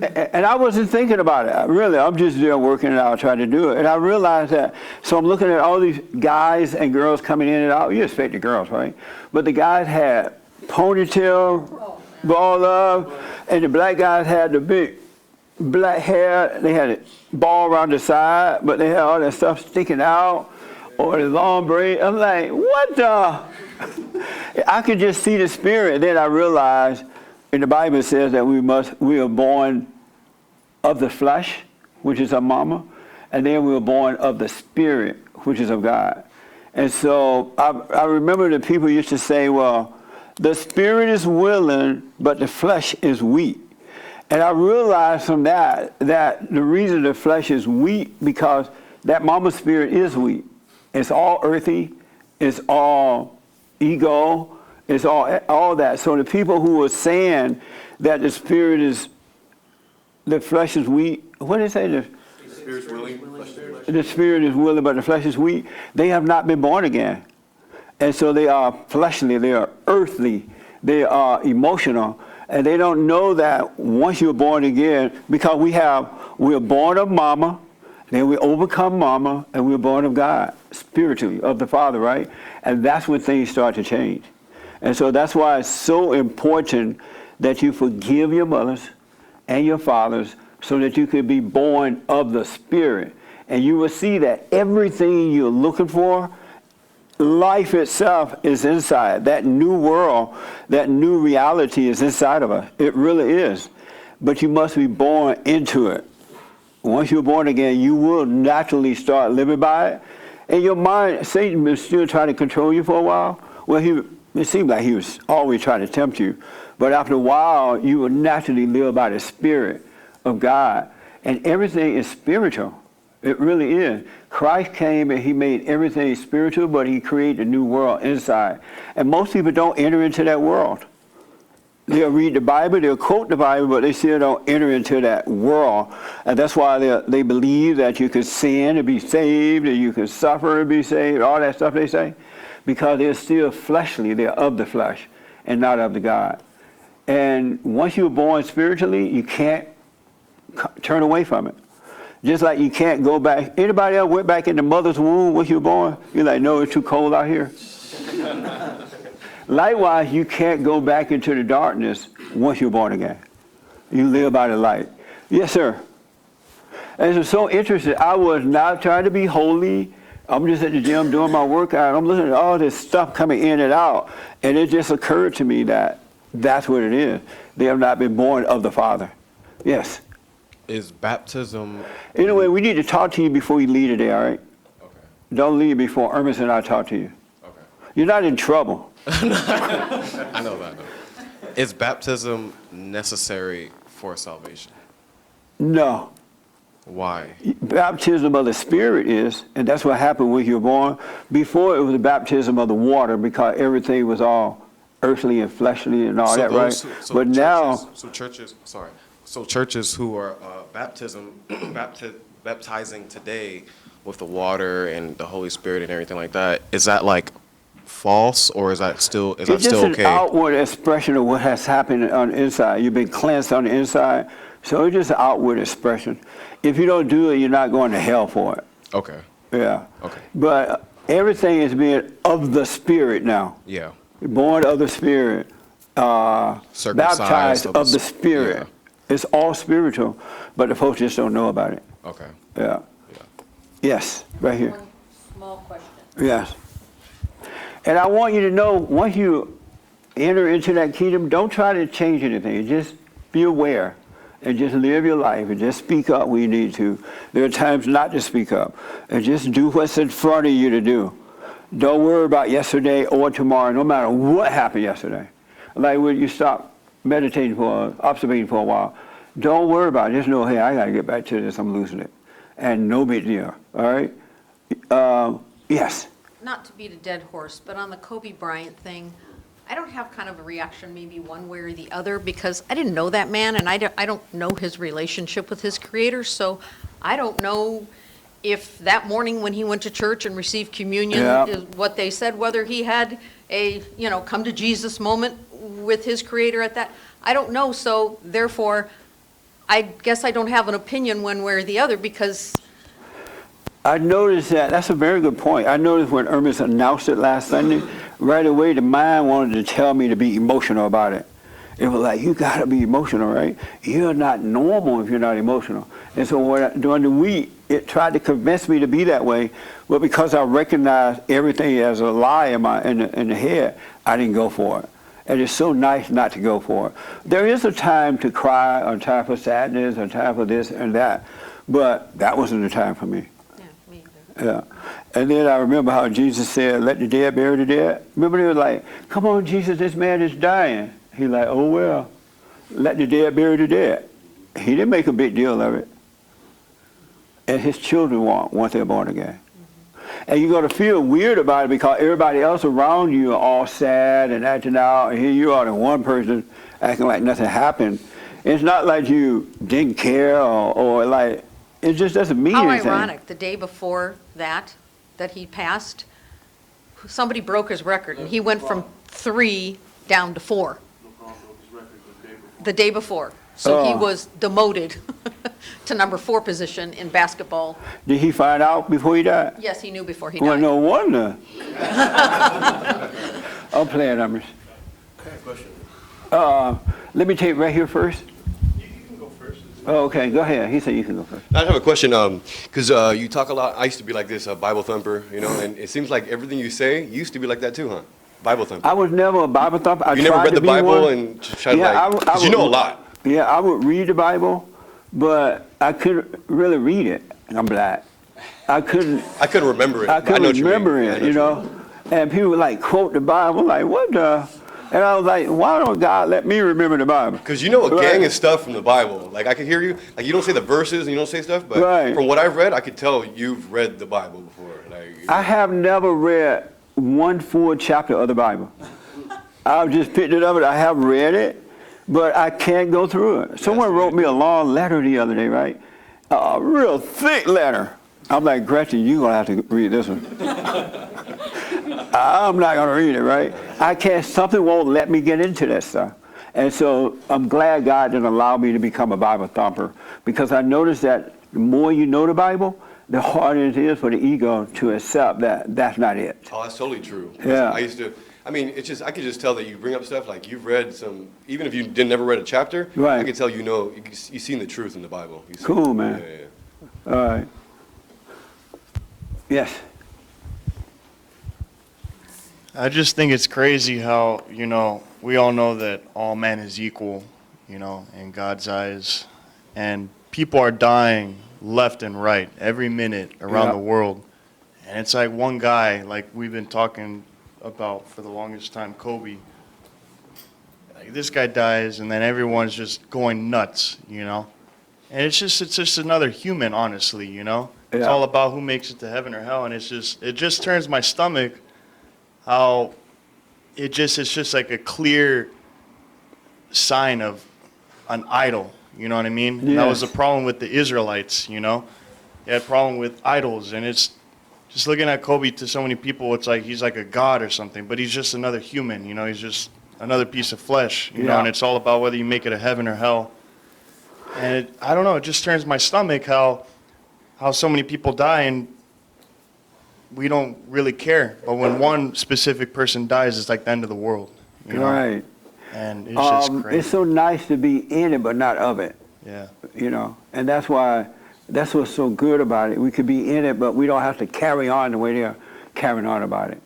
And I wasn't thinking about it. Really, I'm just there working it out, trying to do it. And I realized that, so I'm looking at all these guys and girls coming in and out. You expect the girls, right? But the guys had ponytail, ball up, and the black guys had the big black hair. They had a ball around the side, but they had all that stuff sticking out, or the long braid. I'm like, what the? I could just see the spirit. And then I realized, in the Bible it says that we are born of the flesh, which is our mama, and then we were born of the spirit, which is of God. And so I remember the people used to say, well, the spirit is willing, but the flesh is weak. And I realized from that the reason the flesh is weak, because that mama spirit is weak. It's all earthy, it's all ego, it's all that. So the people who were saying that the flesh is weak, what did they say? The spirit is willing, but the flesh is weak. They have not been born again. And so they are fleshly, they are earthly, they are emotional. And they don't know that once you're born again, because we're born of mama, then we overcome mama, and we're born of God, spiritually, of the Father, right? And that's when things start to change. And so that's why it's so important that you forgive your mothers and your fathers so that you can be born of the Spirit. And you will see that everything you're looking for, life itself is inside. That new world, that new reality is inside of us. It really is. But you must be born into it. Once you're born again, you will naturally start living by it. And your mind, Satan was still trying to control you for a while. Well, it seemed like he was always trying to tempt you. But after a while, you will naturally live by the Spirit of God. And everything is spiritual. It really is. Christ came and he made everything spiritual, but he created a new world inside. And most people don't enter into that world. They'll read the Bible, they'll quote the Bible, but they still don't enter into that world. And that's why they believe that you can sin and be saved, and you can suffer and be saved, all that stuff they say. Because they're still fleshly, they're of the flesh and not of the God. And once you're born spiritually, you can't turn away from it. Just like you can't go back. Anybody else went back in the mother's womb when you were born? You're like, no, it's too cold out here. Likewise, you can't go back into the darkness once you're born again. You live by the light. Yes, sir. And it's so interesting. I was not trying to be holy. I'm just at the gym doing my workout. I'm looking at all this stuff coming in and out. And it just occurred to me that that's what it is. They have not been born of the Father. Yes. Is baptism... Anyway, we need to talk to you before you leave today, all right? Okay. Don't leave before Ernest and I talk to you. Okay. You're not in trouble. I know that, though. Is baptism necessary for salvation? No. Why? Baptism of the Spirit is, and that's what happened when you were born. Before it was the baptism of the water, because everything was all earthly and fleshly and all that, right? So but churches, now... So churches who are baptizing today with the water and the Holy Spirit and everything like that, is that like false, or is that still It's just still an okay? outward expression of what has happened on the inside. You've been cleansed on the inside, so it's just an outward expression. If you don't do it, you're not going to hell for it. Okay. Yeah. Okay. But everything is being of the Spirit now. Yeah. Born of the Spirit, baptized of the Spirit. Yeah. It's all spiritual, but the folks just don't know about it. Okay. Yeah. Yes, right here. One small question. Yes. And I want you to know, once you enter into that kingdom, don't try to change anything. Just be aware and just live your life and just speak up when you need to. There are times not to speak up. And just do what's in front of you to do. Don't worry about yesterday or tomorrow, no matter what happened yesterday. Like when you stop meditating observating for a while, don't worry about it. Just know, hey, I got to get back to this. I'm losing it. And no big deal. All right? Yes. Not to beat a dead horse, but on the Kobe Bryant thing, I don't have kind of a reaction maybe one way or the other because I didn't know that man and I don't know his relationship with his creator, so I don't know if that morning when he went to church and received communion is what they said, whether he had a, come to Jesus moment with his creator at that. I don't know, so therefore, I guess I don't have an opinion one way or the other because I noticed that. That's a very good point. I noticed when Ernest announced it last Sunday, right away the mind wanted to tell me to be emotional about it. It was like, you got to be emotional, right? You're not normal if you're not emotional. And so during the week, it tried to convince me to be that way, but because I recognized everything as a lie in the head, I didn't go for it. And it's so nice not to go for it. There is a time to cry, a time for sadness, a time for this and that, but that wasn't the time for me. Yeah. And then I remember how Jesus said, let the dead bury the dead. Remember they were like, come on, Jesus, this man is dying. He's like, oh, well, let the dead bury the dead. He didn't make a big deal of it. And his children won't once they're born again. And you're going to feel weird about it because everybody else around you are all sad and acting out. And here you are, the one person acting like nothing happened. It's not like you didn't care or like, it just doesn't mean anything. How ironic, the day before that he passed, somebody broke his record, and he went from 3 down to 4. The day before. So he was demoted to number 4 position in basketball. Did he find out before he died? Yes, he knew before he Well, died. no wonder. I'm playing numbers. Let me take right here first. Oh, okay, go ahead. He said you can go first. I have a question, because you talk a lot. I used to be like this, Bible thumper, and it seems like everything you say used to be like that too, huh? Bible thumper. I was never a Bible thumper. I You never tried read to the be Bible one. and tried to because you know a lot. Yeah, I would read the Bible, but I couldn't really read it. I'm black. I couldn't remember it. I couldn't know what you mean. remember I it, know you what know. And people would like quote the Bible, like, what the? And I was like, why don't God let me remember the Bible? Because you know a Right. gang of stuff from the Bible. Like I can hear you. Like you don't say the verses and you don't say stuff, but Right. from what I've read, I could tell you've read the Bible before. Like, I have never read one full chapter of the Bible. I've just picked it up and I have read it, but I can't go through it. Someone wrote me a long letter the other day, right? A real thick letter. I'm like, Gretchen, you're going to have to read this one. I'm not going to read it, right? I can't, something won't let me get into that stuff. And so I'm glad God didn't allow me to become a Bible thumper because I noticed that the more you know the Bible, the harder it is for the ego to accept that that's not it. oh, that's totally true. Yeah. I used to. I mean, it's just I could just tell that you bring up stuff like you've read some, even if you never read a chapter. Right. I could tell you've seen the truth in the Bible. You see- Cool, man. Yeah. All right. Yes. I just think it's crazy how, we all know that all man is equal, in God's eyes. And people are dying left and right every minute around Yeah. the world. And it's like one guy, like we've been talking about for the longest time, Kobe. Like this guy dies and then everyone's just going nuts, And it's just another human, honestly, It's Yeah. all about who makes it to heaven or hell. And it just turns my stomach how it's just like a clear sign of an idol, You know what I mean? And that was the problem with the Israelites, you know? They had a problem with idols, and it's just looking at Kobe to so many people, it's like he's like a god or something, but he's just another human, you know? He's just another piece of flesh, you know? And it's all about whether you make it to heaven or hell. And I don't know, it just turns my stomach how so many people die and we don't really care. But when one specific person dies, it's like the end of the world. You know? Right. And it's just crazy. It's so nice to be in it, but not of it. Yeah. You know, and that's what's so good about it. We could be in it, but we don't have to carry on the way they're carrying on about it.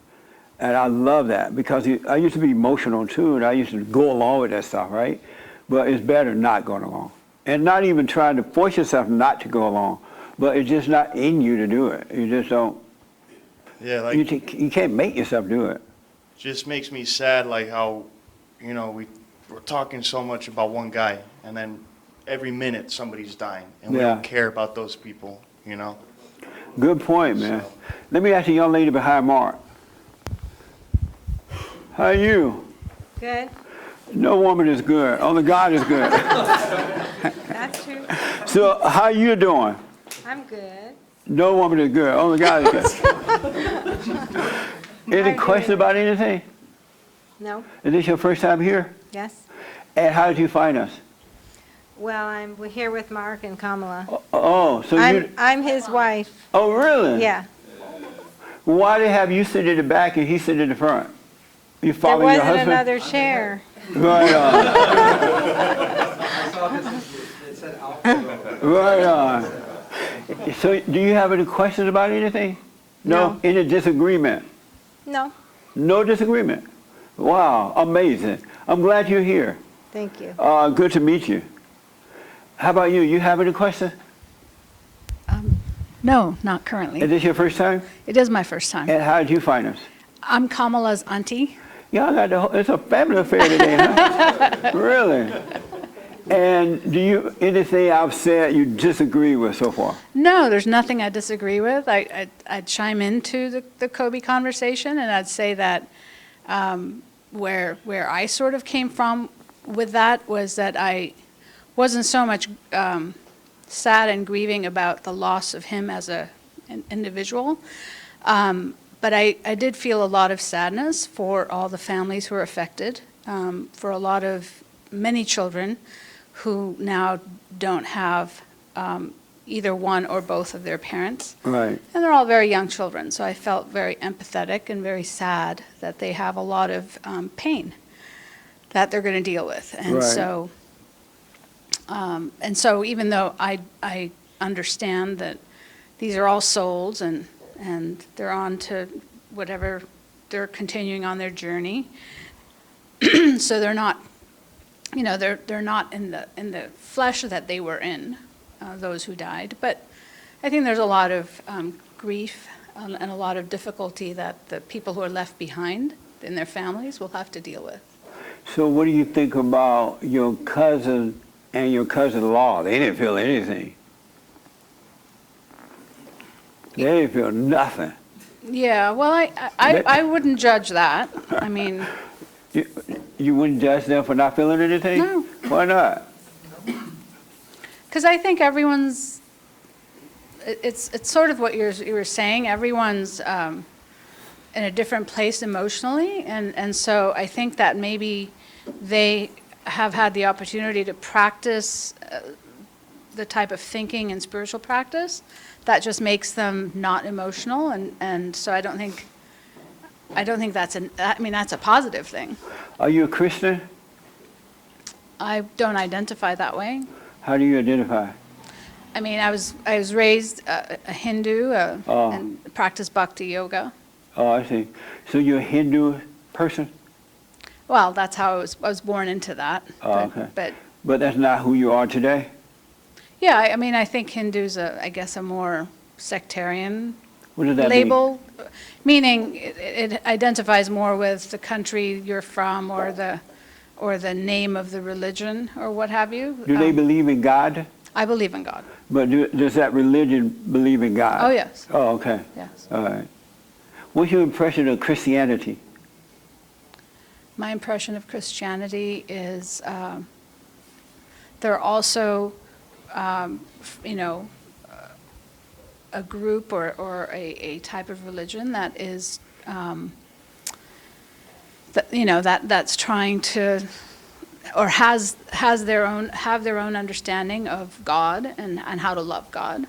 And I love that because I used to be emotional too, and I used to go along with that stuff, right? But it's better not going along. And not even trying to force yourself not to go along, but it's just not in you to do it. You just don't. Yeah, like you can't make yourself do it. Just makes me sad, like how, you know, we're talking so much about one guy, and then every minute somebody's dying, and we don't care about those people, you know. Good point, man. Let me ask the young lady behind Mark. How are you? Good. No woman is good. Only God is good. That's true. So how you doing? I'm good. No woman is good. Only God is good. Any questions about anything? No. Is this your first time here? Yes. And how did you find us? Well, we're here with Mark and Kamala. Oh, so I'm his wife. Oh, really? Yeah. Why did have you sit in the back and he sit in the front? You There following your wasn't husband? another chair. Right on. Right on. So, do you have any questions about anything? No. Any disagreement? No. No disagreement. Wow, amazing. I'm glad you're here. Thank you. Good to meet you. How about you? You have any questions? No, not currently. Is this your first time? It is my first time. And how did you find us? I'm Kamala's auntie. Yeah, I got the whole, it's a family affair today, huh? Really? And do you, anything I've said you disagree with so far? No, there's nothing I disagree with. I'd chime into the Kobe conversation, and I'd say that where I sort of came from with that was that I wasn't so much sad and grieving about the loss of him as an individual, but I did feel a lot of sadness for all the families who are affected, for a lot of many children who now don't have either one or both of their parents. Right. And they're all very young children, so I felt very empathetic and very sad that they have a lot of pain that they're going to deal with. And so even though I understand that these are all souls and they're on to whatever, they're continuing on their journey, so they're not, you know, they're not in the flesh that they were in, those who died. But I think there's a lot of grief and a lot of difficulty that the people who are left behind in their families will have to deal with. So what do you think about your cousin and your cousin-in-law? They didn't feel anything. They didn't feel nothing. Yeah, well, I wouldn't judge that. I mean... You wouldn't judge them for not feeling anything? No. Why not? Because I think everyone's... It's sort of what you were saying. Everyone's in a different place emotionally, and so I think that maybe they have had the opportunity to practice the type of thinking and spiritual practice that just makes them not emotional, and so I don't think that's that's a positive thing. Are you a Christian? I don't identify that way. How do you identify? I mean, I was raised a Hindu and practiced bhakti yoga. Oh, I see. So you're a Hindu person? Well, that's how I was born into that. Oh, okay. But that's not who you are today? Yeah, I mean, I think Hindu's I guess a more sectarian What does that label, meaning it identifies more with the country you're from or the name of the religion or what have you. Do they believe in God? I believe in God. But does that religion believe in God? Oh, yes. Oh, okay. Yes. All right. What's your impression of Christianity? My impression of Christianity is there are also, you know, a group or a type of religion that is, that, you know, that's trying to, or have their own understanding of God and how to love God.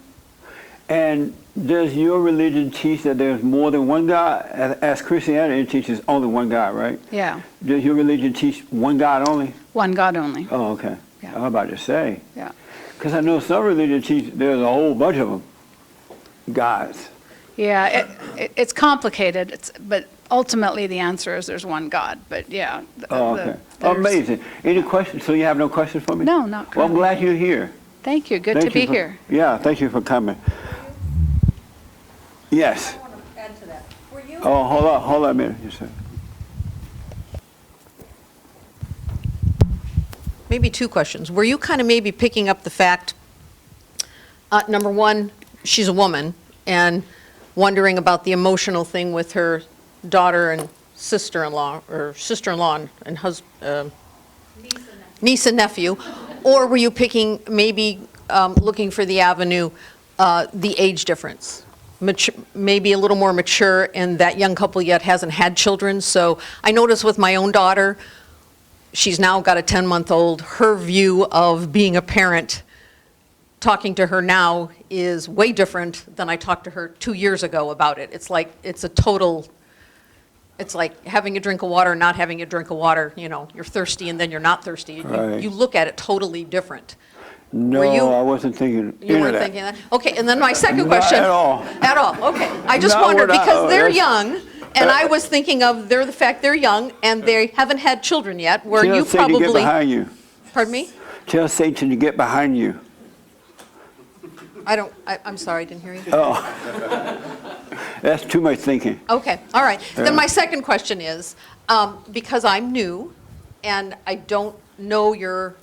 And does your religion teach that there's more than one God? As Christianity, it teaches only one God, right? Yeah, Does your religion teach one God only? one God only. Oh, okay. Yeah. I was about to say. Yeah. Because I know some religions teach there's a whole bunch of them. Gods. Yeah, it's complicated, but ultimately the answer is there's one God, but yeah. Oh, okay. Amazing. Any questions? So you have no questions for me? No, not Well, I'm currently. glad you're here. Thank you, good to be here. Yeah, thank you for coming. Yes. Add to that. Were you? Oh, hold on a minute. Yes, sir. Maybe two questions. Were you kind of maybe picking up the fact, number one, she's a woman, and wondering about the emotional thing with her daughter and sister-in-law, or sister-in-law and niece and nephew, or were you picking, maybe looking for the avenue, the age difference? Maybe a little more mature, and that young couple yet hasn't had children. So I notice with my own daughter, she's now got a 10-month-old, her view of being a parent, talking to her now is way different than I talked to her 2 years ago about it. It's like, it's like having a drink of water, not having a drink of water. You know, you're thirsty and then you're not thirsty. Right. You look at it totally different. No, Were you- I wasn't thinking You any weren't of that. thinking that? Okay, and then my second Not question. at all. At all, okay. I just No, wondered, we're not- because they're that's- young, and I was thinking of the fact they're young, and they haven't had children yet, where Tell you Satan to get probably. behind you. Pardon me? Tell Satan to get behind you. I'm sorry, I didn't hear you. Oh. That's too much thinking. Okay, all right. Yeah. Then my second question is, because I'm new, and I don't know your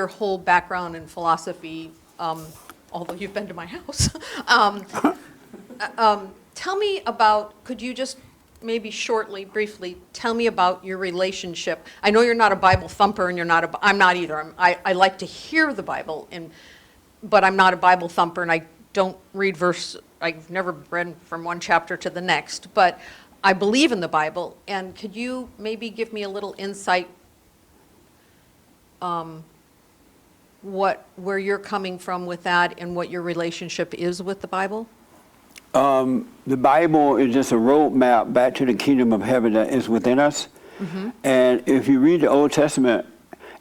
whole background and philosophy, although you've been to my house. Tell me about, could you just maybe shortly, briefly, tell me about your relationship? I know you're not a Bible thumper, and I'm not either. I like to hear the Bible, but I'm not a Bible thumper, and I don't read verse. I've never read from one chapter to the next, but I believe in the Bible. And could you maybe give me a little insight, where you're coming from with that, and what your relationship is with the Bible? The Bible is just a roadmap back to the kingdom of heaven that is within us. Mm-hmm. And if you read the Old Testament,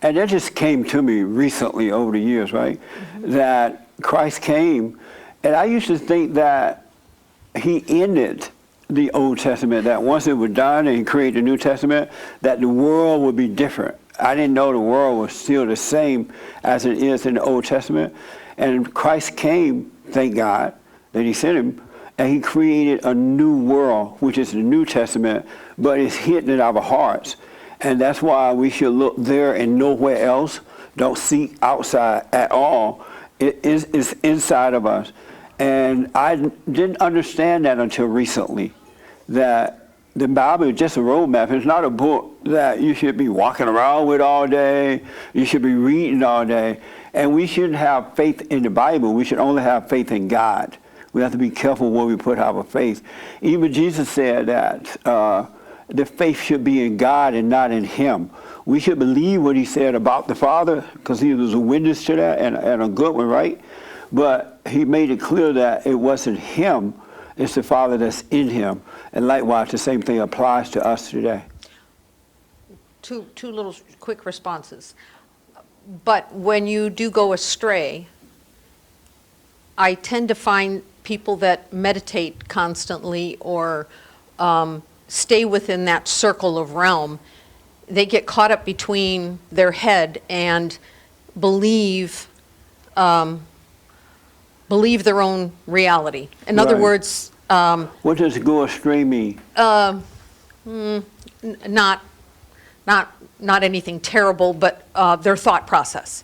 and that just came to me recently over the years, right? Mm-hmm. That Christ came, and I used to think that he ended the Old Testament, that once it was done and he created the New Testament, that the world would be different. I didn't know the world was still the same as it is in the Old Testament. And Christ came, thank God, that he sent him, and he created a new world, which is the New Testament, but it's hidden in our hearts. And that's why we should look there and nowhere else. Don't seek outside at all. It's inside of us. And I didn't understand that until recently, that the Bible is just a roadmap. It's not a book that you should be walking around with all day. You should be reading all day. And we shouldn't have faith in the Bible. We should only have faith in God. We have to be careful where we put our faith. Even Jesus said that the faith should be in God and not in him. We should believe what he said about the Father, because he was a witness to that, and a good one, right? But he made it clear that it wasn't him, it's the Father that's in him. And likewise, the same thing applies to us today. Two little quick responses. But when you do go astray, I tend to find people that meditate constantly or stay within that circle of realm, they get caught up between their head and believe their own reality. In other Right. words, What does go astray mean? not anything terrible, but their thought process.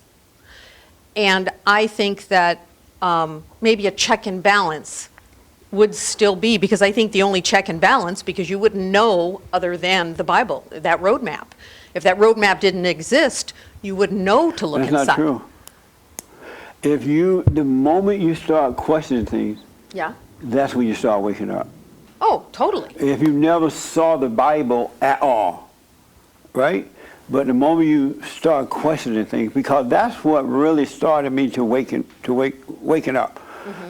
And I think that maybe a check and balance would still be, because I think the only check and balance, because you wouldn't know other than the Bible, that roadmap. If that roadmap didn't exist, you wouldn't know to look That's inside. not true. The moment you start questioning things, Yeah. that's when you start waking up. Oh, totally. If you never saw the Bible at all, right? But the moment you start questioning things, because that's what really started me to waking up.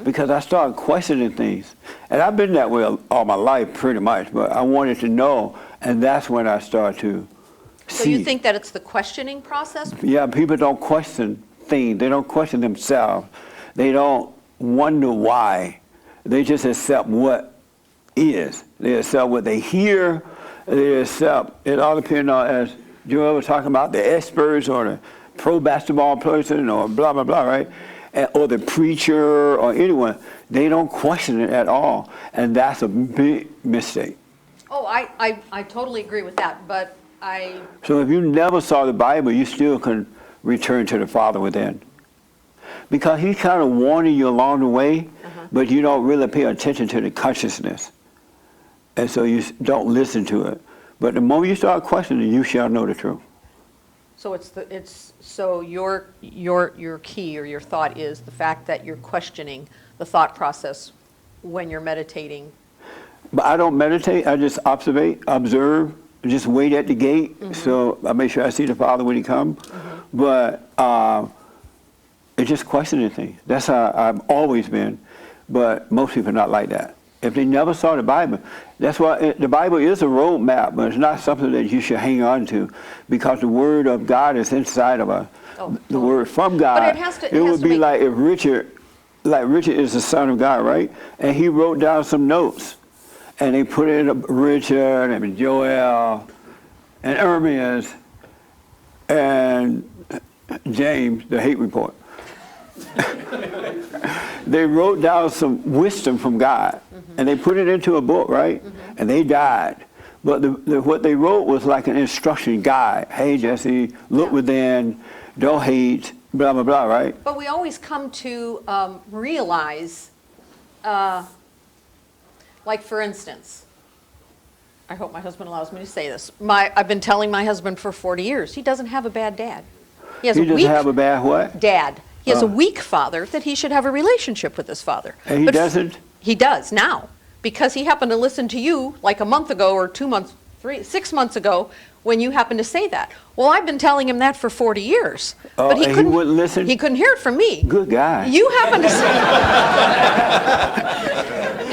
Because I started questioning things. And I've been that way all my life pretty much, but I wanted to know, and that's when I started to So see. you think that it's the questioning process? Yeah, people don't question things. They don't question themselves. They don't wonder why. They just accept what is. They accept what they hear. They accept, it all depends on, as Joel was talking about, the experts or the pro basketball person or blah, blah, blah, right? Or the preacher or anyone. They don't question it at all. And that's a big mistake. Oh, I totally agree with that, but So if you never saw the Bible, you still can return to the Father within. Because he's kind of warning you along the way, but you don't really pay attention to the consciousness. And so you don't listen to it. But the moment you start questioning, you shall know the truth. So so your key or your thought is the fact that you're questioning the thought process when you're meditating. But I don't meditate. I just observe, just wait at the gate. So I make sure I see the Father when he comes. But it's just questioning things. That's how I've always been. But most people are not like that. If they never saw the Bible, that's why the Bible is a roadmap, but it's not something that you should hang on to, because the Word of God is inside of us. The Word from God. But it has to. It would be like if Richard is the son of God, right? And he wrote down some notes, and they put in Richard and Joel and Ermias and James, the hate report. They wrote down some wisdom from God, and they put it into a book, right? And they died. But what they wrote was like an instruction guide. Hey, Jesse, look within, don't hate, blah, blah, blah, right? But we always come to realize, like for instance, I hope my husband allows me to say this. I've been telling my husband for 40 years, he doesn't have a bad dad. He doesn't have a bad what? Dad. He has a weak father, that he should have a relationship with his father. And he doesn't? He does now, because he happened to listen to you like a month ago or 6 months ago when you happened to say that. Well, I've been telling him that for 40 years. But he wouldn't listen? He couldn't hear it from me. Good guy. You happen to say...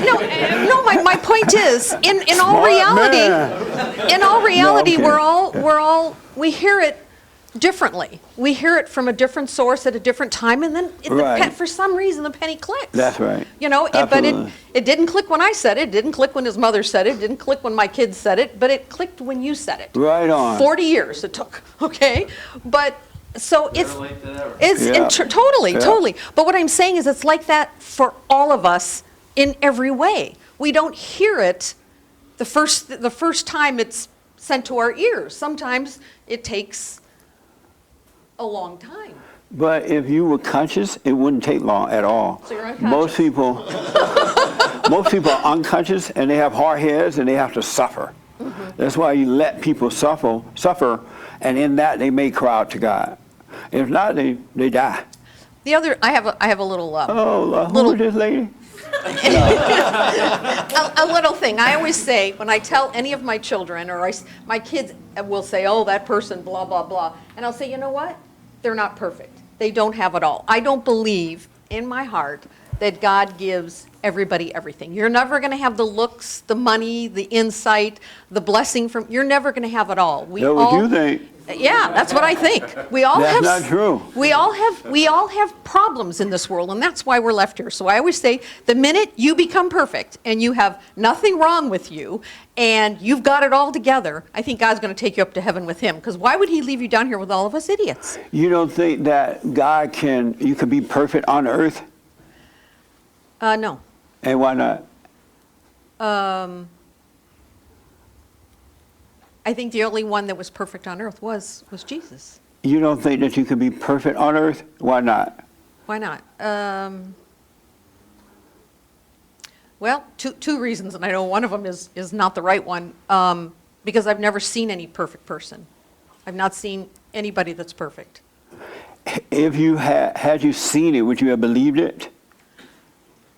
No, my point is, in all reality, we hear it differently. We hear it from a different source at a different time, and then for some reason the penny clicks. That's right. But it didn't click when I said it. It didn't click when his mother said it. It didn't click when my kids said it. But it clicked when you said it. Right on. 40 years it took. Okay, but so totally. But what I'm saying is, it's like that for all of us in every way. We don't hear it the first time it's sent to our ears. Sometimes it takes a long time. But if you were conscious, it wouldn't take long at all. So you're unconscious. Most people are unconscious, and they have hard heads, and they have to suffer. That's why you let people suffer, and in that they may cry out to God. If not, they die. The other, I have a little. Who is this lady? A little thing. I always say, when I tell any of my children, or my kids will say, oh, that person, blah, blah, blah. And I'll say, you know what? They're not perfect. They don't have it all. I don't believe in my heart that God gives everybody everything. You're never going to have the looks, the money, the insight, the blessing from, you're never going to have it all. That's what you think. Yeah, that's what I think. We all That's have. not true. We all have problems in this world, and that's why we're left here. So I always say, the minute you become perfect and you have nothing wrong with you, and you've got it all together, I think God's going to take you up to heaven with Him. Because why would He leave you down here with all of us idiots? You don't think that you can be perfect on earth? No. And why not? I think the only one that was perfect on earth was Jesus. You don't think that you can be perfect on earth? Why not? Why not? Well, two reasons, and I know one of them is not the right one, because I've never seen any perfect person. I've not seen anybody that's perfect. If you had you seen it, would you have believed it?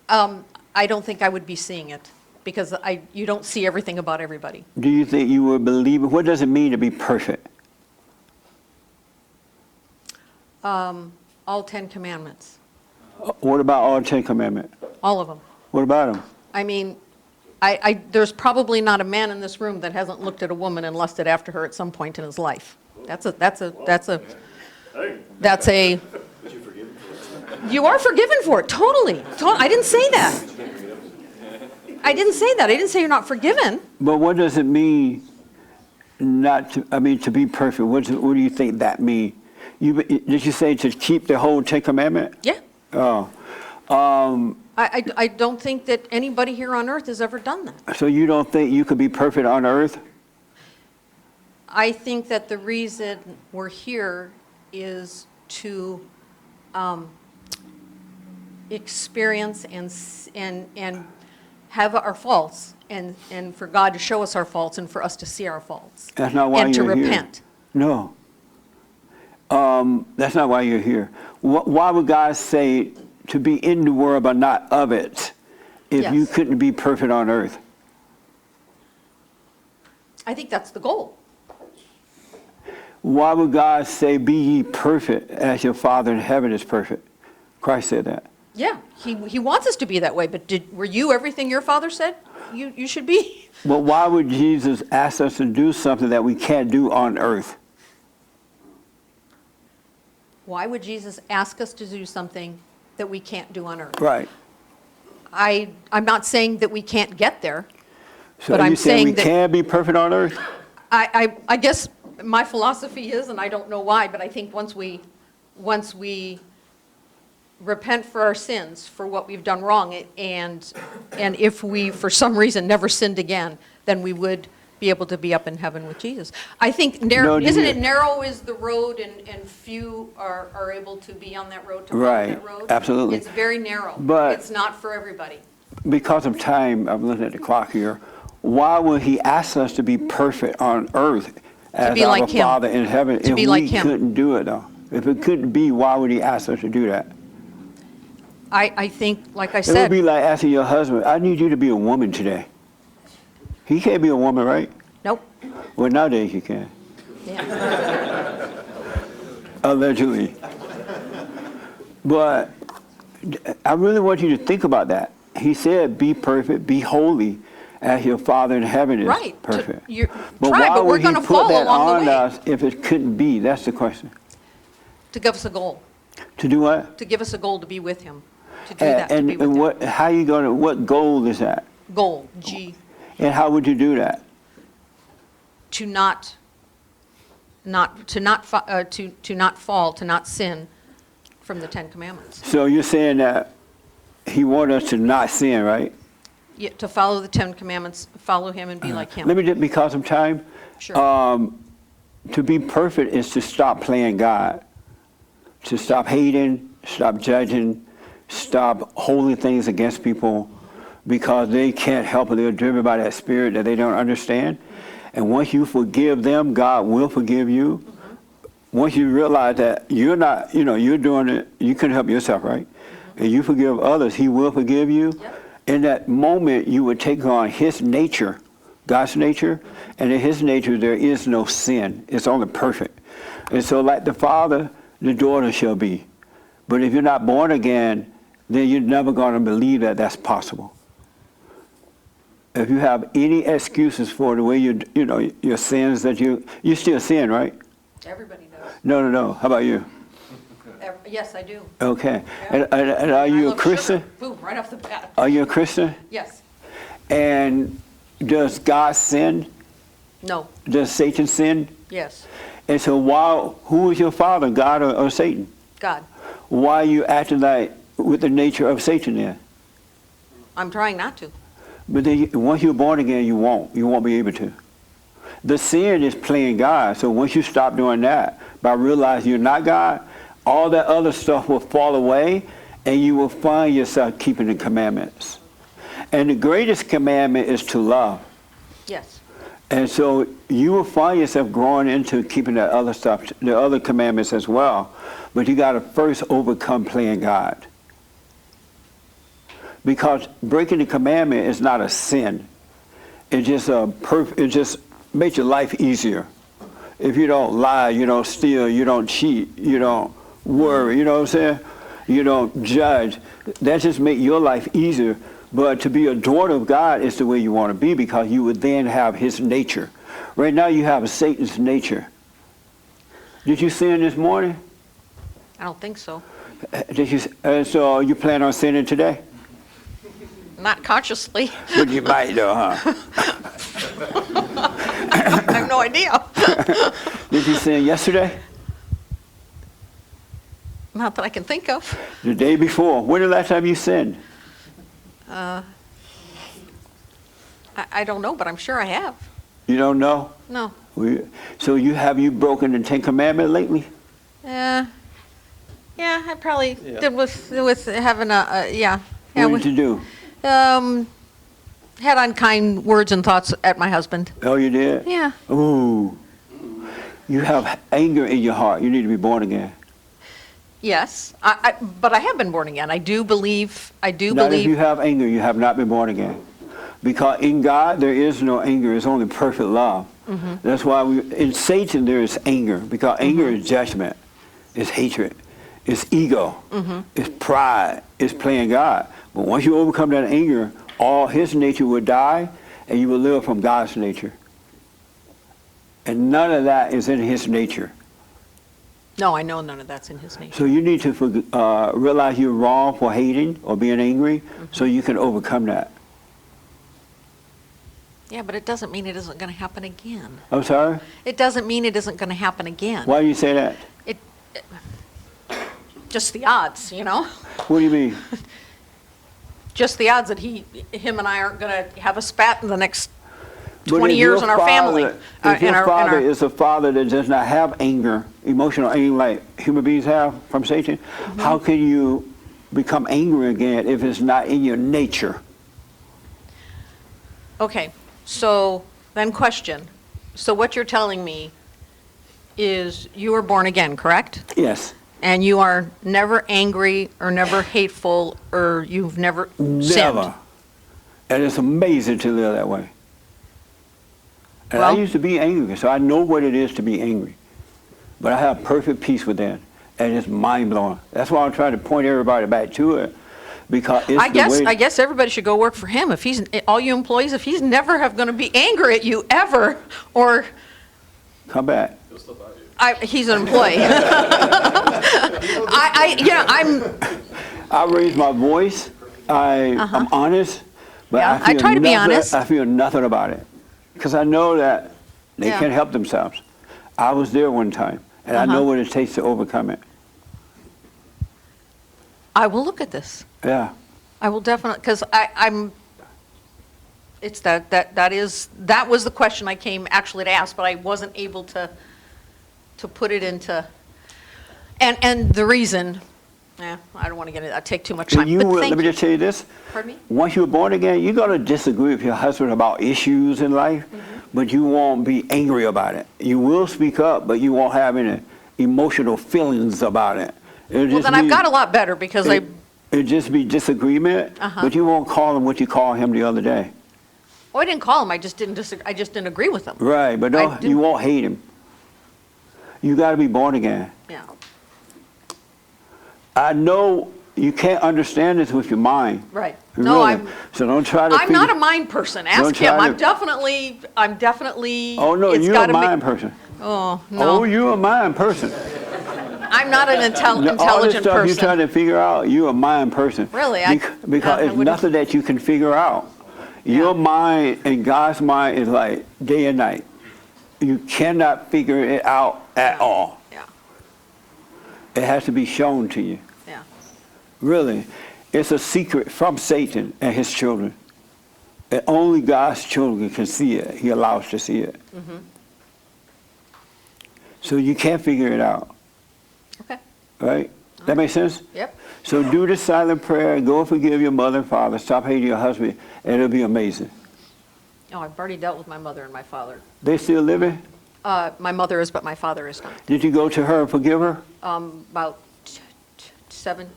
I don't think I would be seeing it because you don't see everything about everybody. Do you think you would believe it? What does it mean to be perfect? All 10 commandments, What about all 10 commandments? all of them. What about them? I mean, there's probably not a man in this room that hasn't looked at a woman and lusted after her at some point in his life. You are forgiven for it, totally. I didn't say that. I didn't say that. I didn't say you're not forgiven. But what does it mean to be perfect? What do you think that means? Did you say to keep the whole 10 commandments? Yeah. Oh. I don't think that anybody here on earth has ever done that. So you don't think you could be perfect on earth? I think that the reason we're here is to experience and have our faults, and for God to show us our faults and for us to see our faults. That's not why and you're to here. repent. No. That's not why you're here. Why would God say to be in the world but not of it if you couldn't be perfect on earth? I think that's the goal. Why would God say, be ye perfect as your Father in heaven is perfect? Christ said that. Yeah, he wants us to be that way, but were you everything your father said you should be? But why would Jesus ask us to do something that we can't do on earth? Why would Jesus ask us to do something that we can't do on earth? Right. I'm not saying that we can't get there, So but are you I'm saying we that can be perfect on earth? I guess my philosophy is, and I don't know why, but I think once we repent for our sins, for what we've done wrong, and if we, for some reason, never sinned again, then we would be able to be up in heaven with Jesus. I think isn't it narrow is the road, and few are able to be on that road, to walk that road? Absolutely. It's very narrow. But it's not for everybody. because of time, I'm looking at the clock here, why would he ask us to be perfect on earth as be our like him. Father in heaven To if be we like him. couldn't do it, though? If it couldn't be, why would he ask us to do that? I think, like I It would said, be like asking your husband, I need you to be a woman today. He can't be a woman, right? Nope. Well, nowadays you can. Yeah. Allegedly. But I really want you to think about that. He said, be perfect, be holy, as your Father in heaven is Right. perfect. But why we're would he going to put fall that along the on way. us if it couldn't be? That's the question. To give us a goal. To do what? To give us a goal to be with him. To do that, to be with And him. what goal is that? Goal, G. And how would you do that? To not fall, to not sin from the 10 Commandments. So you're saying that he wants us to not sin, right? Yeah, to follow the 10 Commandments, follow him and be like him. Let me just, because of time, Sure. to be perfect is to stop playing God, to stop hating, stop judging, stop holding things against people because they can't help it. They're driven by that spirit that they don't understand. And once you forgive them, God will forgive you. Once you realize that you're not, you're doing it, you couldn't help yourself, right? And you forgive others, he will forgive you. In that moment, you would take on his nature, God's nature, and in his nature, there is no sin. It's only perfect. And so like the father, the daughter shall be. But if you're not born again, then you're never going to believe that that's possible. If you have any excuses for the way your sins that you still sin, right? Everybody does. No. How about you? Yes, I do. Okay. And are you a Christian? Boom, right off the bat. Are you a Christian? Yes. And does God sin? No. Does Satan sin? Yes. And so who is your father, God or Satan? God. Why are you acting like with the nature of Satan then? I'm trying not to. But then once you're born again, you won't be able to. The sin is playing God. So once you stop doing that, by realizing you're not God, all that other stuff will fall away and you will find yourself keeping the commandments. And the greatest commandment is to love. Yes. And so you will find yourself growing into keeping the other stuff, the other commandments as well. But you got to first overcome playing God. Because breaking the commandment is not a sin. It just makes your life easier. If you don't lie, you don't steal, you don't cheat, you don't worry, you know what I'm saying? You don't judge. That just makes your life easier. But to be a daughter of God is the way you want to be, because you would then have his nature. Right now you have Satan's nature. Did you sin this morning? I don't think so. So you plan on sinning today? Not consciously. But you might though, huh? I have no idea. Did you sin yesterday? Not that I can think of. The day before? When the last time you sinned? I don't know, but I'm sure I have. You don't know? No. So have you broken the 10 Commandments lately? Yeah, I probably did with having yeah. What did you do? Had unkind words and thoughts at my husband. Oh, you did? Yeah. Ooh. You have anger in your heart. You need to be born again. Yes, but I have been born again. I do believe. Not if you have anger, you have not been born again. Because in God, there is no anger. It's only perfect love. Mm-hmm. That's why in Satan, there is anger. Because anger is judgment. It's hatred. It's ego. Mm-hmm. It's pride. It's playing God. But once you overcome that anger, all his nature will die, and you will live from God's nature. And none of that is in his nature. No, I know none of that's in his nature. So you need to realize you're wrong for hating or being angry, so you can overcome that. Yeah, but it doesn't mean it isn't going to happen again. I'm sorry? It doesn't mean it isn't going to happen again. Why do you say that? Just the odds, you know? What do you mean? Just the odds that him and I aren't going to have a spat in the next But 20 if years your in our family. If your father is a father that does not have anger, emotional anger like human beings have from Satan, how can you become angry again if it's not in your nature? Okay, so then question. So what you're telling me is you were born again, correct? Yes. And you are never angry or never hateful or you've never sinned? Never. And it's amazing to live that way. And I used to be angry, so I know what it is to be angry. But I have perfect peace within, and it's mind-blowing. That's why I'm trying to point everybody back to it, because it's I guess everybody should go work for him. If he's, all you employees, if he's never going to be angry at you ever, or... Come back. He's an employee. I raise my voice. I'm honest, but Yeah, I try to be honest. I feel nothing about it. Because I know that they can't help themselves. I was there one time, and I know what it takes to overcome it. I will look at this. Yeah. I will definitely, because it's that was the question I came actually to ask, but I wasn't able to put it into, and the reason, I don't want to get it, I take too much time. Let me just tell you this. Pardon me? Once you're born again, you're going to disagree with your husband about issues in life, but you won't be angry about it. You will speak up, but you won't have any emotional feelings about it. Well, then I've got a lot better because it'd just be disagreement, but you won't call him what you called him the other day. I didn't call him, I just didn't agree with him. Right, but no, you won't hate him. You got to be born again. Yeah. I know you can't understand this with your mind. Right. Really. No, So don't try to. I'm not a mind person. Ask him. I'm definitely. Oh no, you're a mind person. Oh no. Oh, you're a mind person. I'm not an intelligent All this stuff person. you're trying to figure out, you're a mind person. Really? Because it's nothing that you can figure out. Your mind and God's mind is like day and night. You cannot figure it out at all. Yeah. It has to be shown to you. Yeah. Really. It's a secret from Satan and his children. And only God's children can see it. He allows to see it. Mm-hmm. So you can't figure it out. Okay. Right? That makes sense? Yep. So do the silent prayer, go forgive your mother and father, stop hating your husband, and it'll be amazing. Oh, I've already dealt with my mother and my father. They still living? My mother is, but my father is not. Did you go to her and forgive her? About 7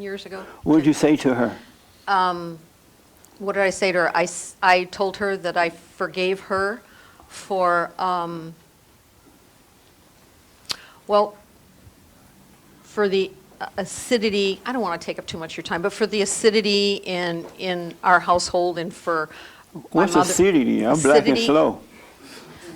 years ago. What did you say to her? What did I say to her? I told her that I forgave her for, for the acidity, I don't want to take up too much of your time, but for the acidity in our household and for my What's mother. acidity? I'm black and Acidity. slow.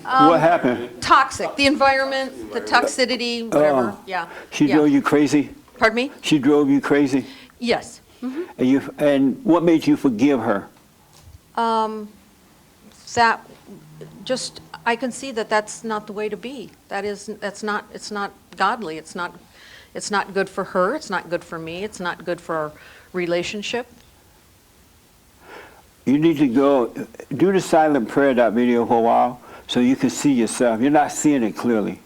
What happened? Toxic, the environment, the toxicity, whatever, yeah. She yeah. drove you crazy? Pardon me? She drove you crazy? Yes. Mhm. And what made you forgive her? That, just, I can see that that's not the way to be. It's not godly. It's not good for her. It's not good for me. It's not good for our relationship. You need to go do the silent prayer, that video, for a while so you can see yourself. You're not seeing it clearly.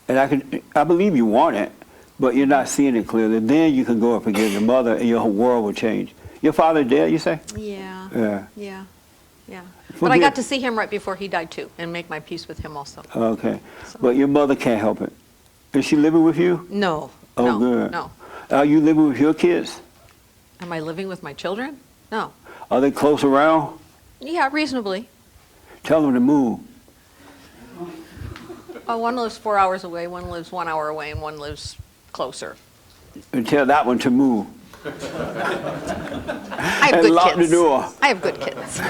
And I believe you want it, but you're not seeing it clearly. Then you can go and forgive your mother and your whole world will change. Your father dead, you say? Yeah. Yeah. Yeah. Yeah. But I got to see him right before he died too and make my peace with him also. Okay. But your mother can't help it. Is she living with you? No. Oh, no, good. No. Are you living with your kids? Am I living with my children? No. Are they close around? Yeah, reasonably. Tell them to move. One lives 4 hours away, one lives 1 hour away, and one lives closer. And tell that one to move. I have And good lock kids. the door. I have good kids.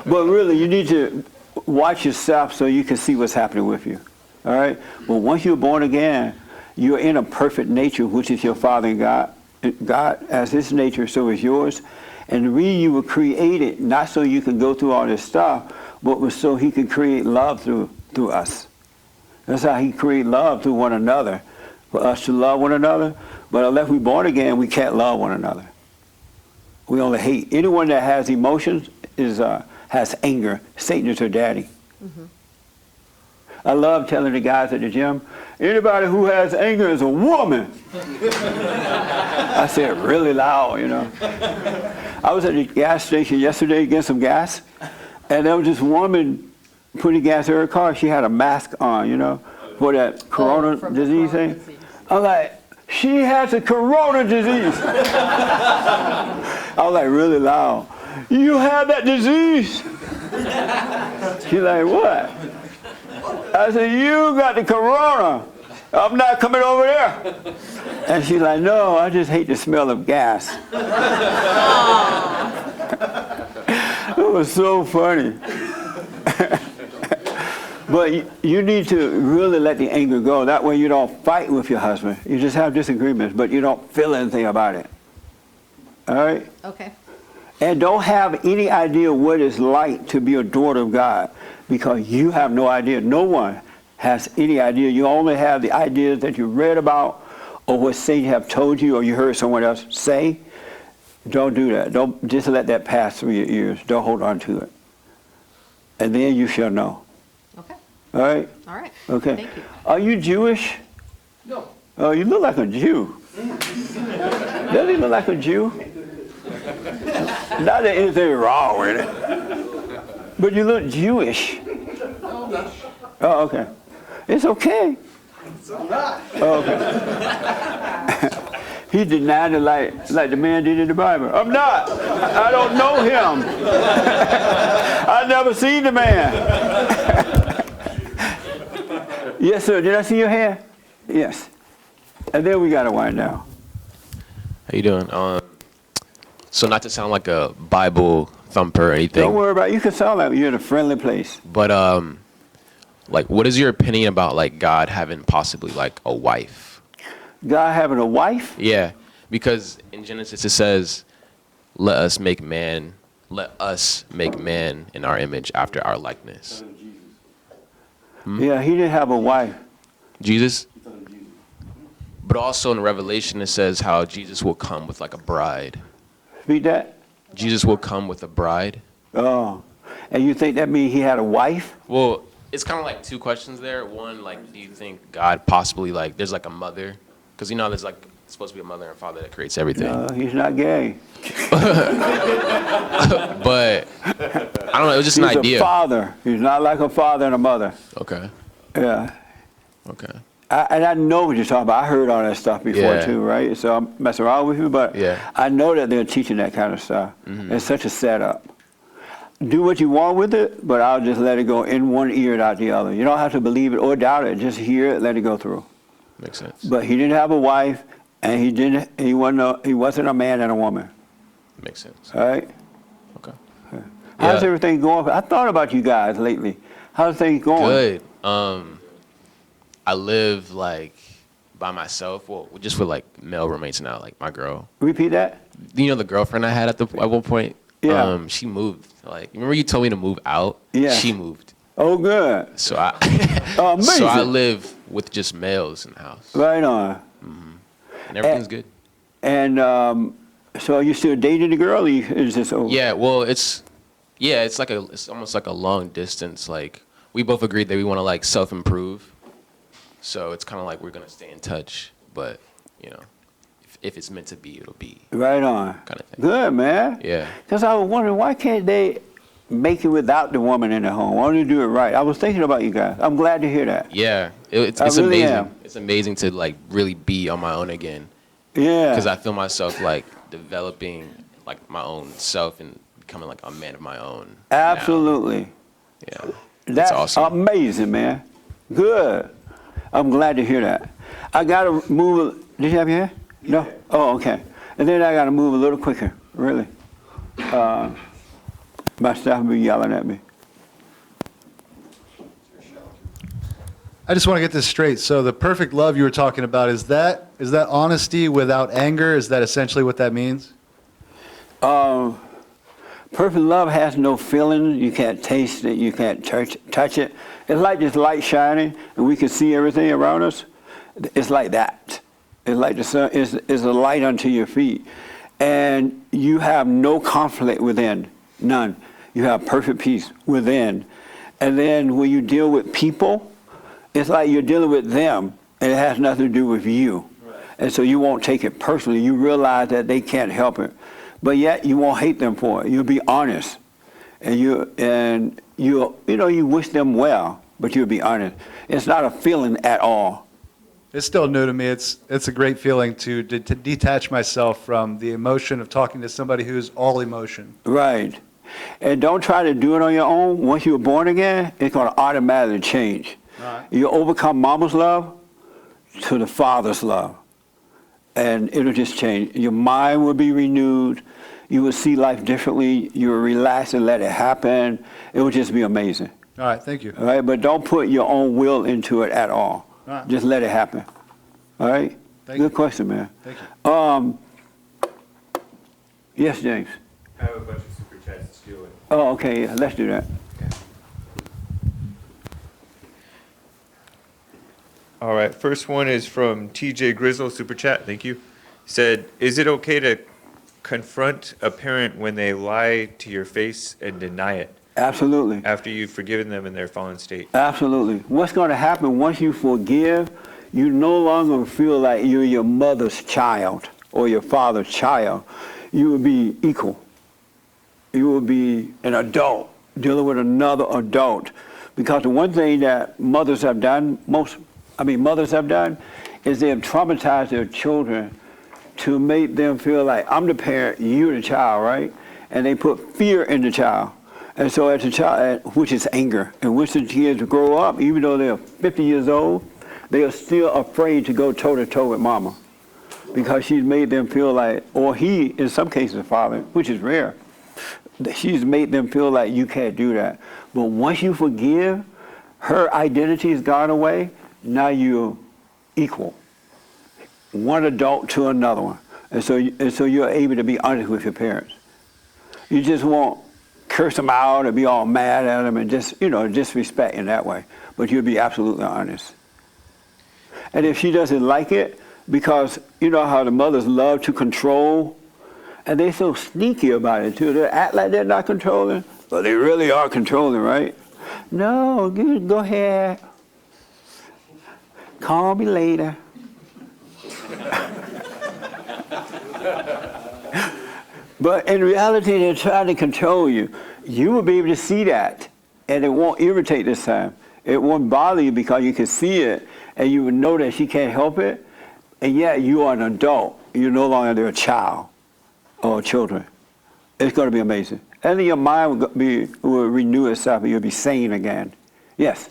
But really, you need to watch yourself so you can see what's happening with you. All right? Well, once you're born again, you're in a perfect nature, which is your Father and God. God, as His nature, so is yours. And the reason you were created, not so you can go through all this stuff, but was so He could create love through us. That's how He created love through one another, for us to love one another. But unless we're born again, we can't love one another. We only hate. Anyone that has emotions has anger. Satan is her daddy. Mm-hmm. I love telling the guys at the gym, anybody who has anger is a woman. I say it really loud, you know. I was at the gas station yesterday getting some gas, and there was this woman putting gas in her car. She had a mask on, you know, for that corona disease thing. I'm like, she has a corona disease. I was like really loud. You have that disease? She's like, what? I said, you got the corona. I'm not coming over there. And she's like, no, I just hate the smell of gas. It was so funny. But you need to really let the anger go. That way you don't fight with your husband. You just have disagreements, but you don't feel anything about it. All right? Okay. And don't have any idea what it's like to be a daughter of God, because you have no idea. No one has any idea. You only have the ideas that you read about or what Satan have told you or you heard someone else say. Don't do that. Don't just let that pass through your ears. Don't hold on to it. And then you shall know. Okay. All right? All right. Okay. Thank you. Are you Jewish? No. Oh, you look like a Jew. Doesn't he look like a Jew? Not that anything wrong with it. But you look Jewish. No, I'm not. Oh, okay. It's okay. I'm not. Oh, okay. He denied it like the man did in the Bible. I'm not. I don't know him. I've never seen the man. Yes, sir. Did I see your hair? Yes. And then we got to wind down. How you doing? So not to sound like a Bible thumper or anything. Don't worry about it. You can sound like you're in a friendly place. But like, what is your opinion about like God having possibly like a wife? God having a wife? Yeah, because in Genesis it says, "Let us make man in our image after our likeness." Yeah, he didn't have a wife. Jesus. But also in Revelation it says how Jesus will come with like a bride. Read that. Jesus will come with a bride. Oh, and you think that means he had a wife? Well, it's kind of like two questions there. One, like, do you think God possibly, like, there's like a mother? Because, you know, there's like supposed to be a mother and father that creates everything. No, he's not gay. But I don't know. It was just He's an idea. a father. He's not like a father and a mother. Okay. Yeah. Okay. And I know what you're talking about. I heard all that stuff before Yeah. too, right? So I'm messing around with you, but Yeah. I know that they're teaching that kind of stuff. Mhm. It's such a setup. Do what you want with it, but I'll just let it go in one ear and out the other. You don't have to believe it or doubt it. Just hear it, let it go through. Makes sense. But he didn't have a wife, and he wasn't a man and a woman. Makes sense. All right. Okay. How's Yeah. everything going? I thought about you guys lately. How's things going? Good. I live like by myself. Well, just with like male roommates now, like my girl. Repeat that. You know the girlfriend I had at one point. Yeah. She moved. Like, remember you told me to move out? Yeah. She moved. Oh, good. So I. Amazing. So I live with just males in the house, Right on. and everything's good. And so are you still dating the girl, or is this over? Yeah. Well, it's almost like a long distance. Like we both agreed that we want to like self improve. So it's kind of like we're gonna stay in touch, but you know, if it's meant to be, it'll be. Right on. Kind of thing. Good, man. Yeah. Because I was wondering, why can't they make it without the woman in the home? Why don't you do it right? I was thinking about you guys. I'm glad to hear that. Yeah, it's I really amazing. am. It's amazing to like really be on my own again. Yeah. Because I feel myself like developing like my own self and becoming like a man of my own. Absolutely. Yeah. That's awesome. amazing, man. Good. I'm glad to hear that. I got to move. Did you have your hand? No? Oh, okay. And then I got to move a little quicker, really. My staff will be yelling at me. I just want to get this straight. So the perfect love you were talking about, is that honesty without anger? Is that essentially what that means? Perfect love has no feeling. You can't taste it. You can't touch it. It's like this light shining, and we can see everything around us. It's like that. It's like the sun is a light unto your feet. And you have no conflict within, none. You have perfect peace within. And then when you deal with people, it's like you're dealing with them, and it has nothing to do with you. Right. And so you won't take it personally. You realize that they can't help it. But yet you won't hate them for it. You'll be honest. And you wish them well, but you'll be honest. It's not a feeling at all. It's still new to me. It's a great feeling to detach myself from the emotion of talking to somebody who's all emotion. Right. And don't try to do it on your own. Once you're born again, it's going to automatically change. Right. You overcome mama's love to the father's love. And it'll just change. Your mind will be renewed. You will see life differently. You will relax and let it happen. It will just be amazing. All right, thank you. All right, but don't put your own will into it at all. All right. Just let it happen. All right? Thank Good you. question, man. Thank you. Yes, James. I have a bunch of super chats to deal with. Oh, okay, yeah, let's do that. All right, first one is from TJ Grizzle, super chat, thank you. Said, is it okay to confront a parent when they lie to your face and deny it? Absolutely. After you've forgiven them in their fallen state. Absolutely. What's going to happen once you forgive, you no longer feel like you're your mother's child or your father's child. You will be equal. You will be an adult dealing with another adult. Because the one thing that mothers have done, is they have traumatized their children to make them feel like, I'm the parent, you're the child, right? And they put fear in the child. And so as a child, which is anger, and once the kids grow up, even though they're 50 years old, they are still afraid to go toe-to-toe with mama because she's made them feel like, or he, in some cases, father, which is rare, she's made them feel like you can't do that. But once you forgive, her identity has gone away, now you're equal. One adult to another one. And so you're able to be honest with your parents. You just won't curse them out or be all mad at them and just, disrespect in that way. But you'll be absolutely honest. And if she doesn't like it, because you know how the mothers love to control, and they're so sneaky about it too. They act like they're not controlling, but they really are controlling, right? No, go ahead. Call me later. But in reality, they're trying to control you. You will be able to see that, and it won't irritate this time. It won't bother you because you can see it, and you will know that she can't help it, and yet you are an adult. You're no longer a child or children. It's going to be amazing. And then your mind will renew itself, and you'll be sane again. Yes?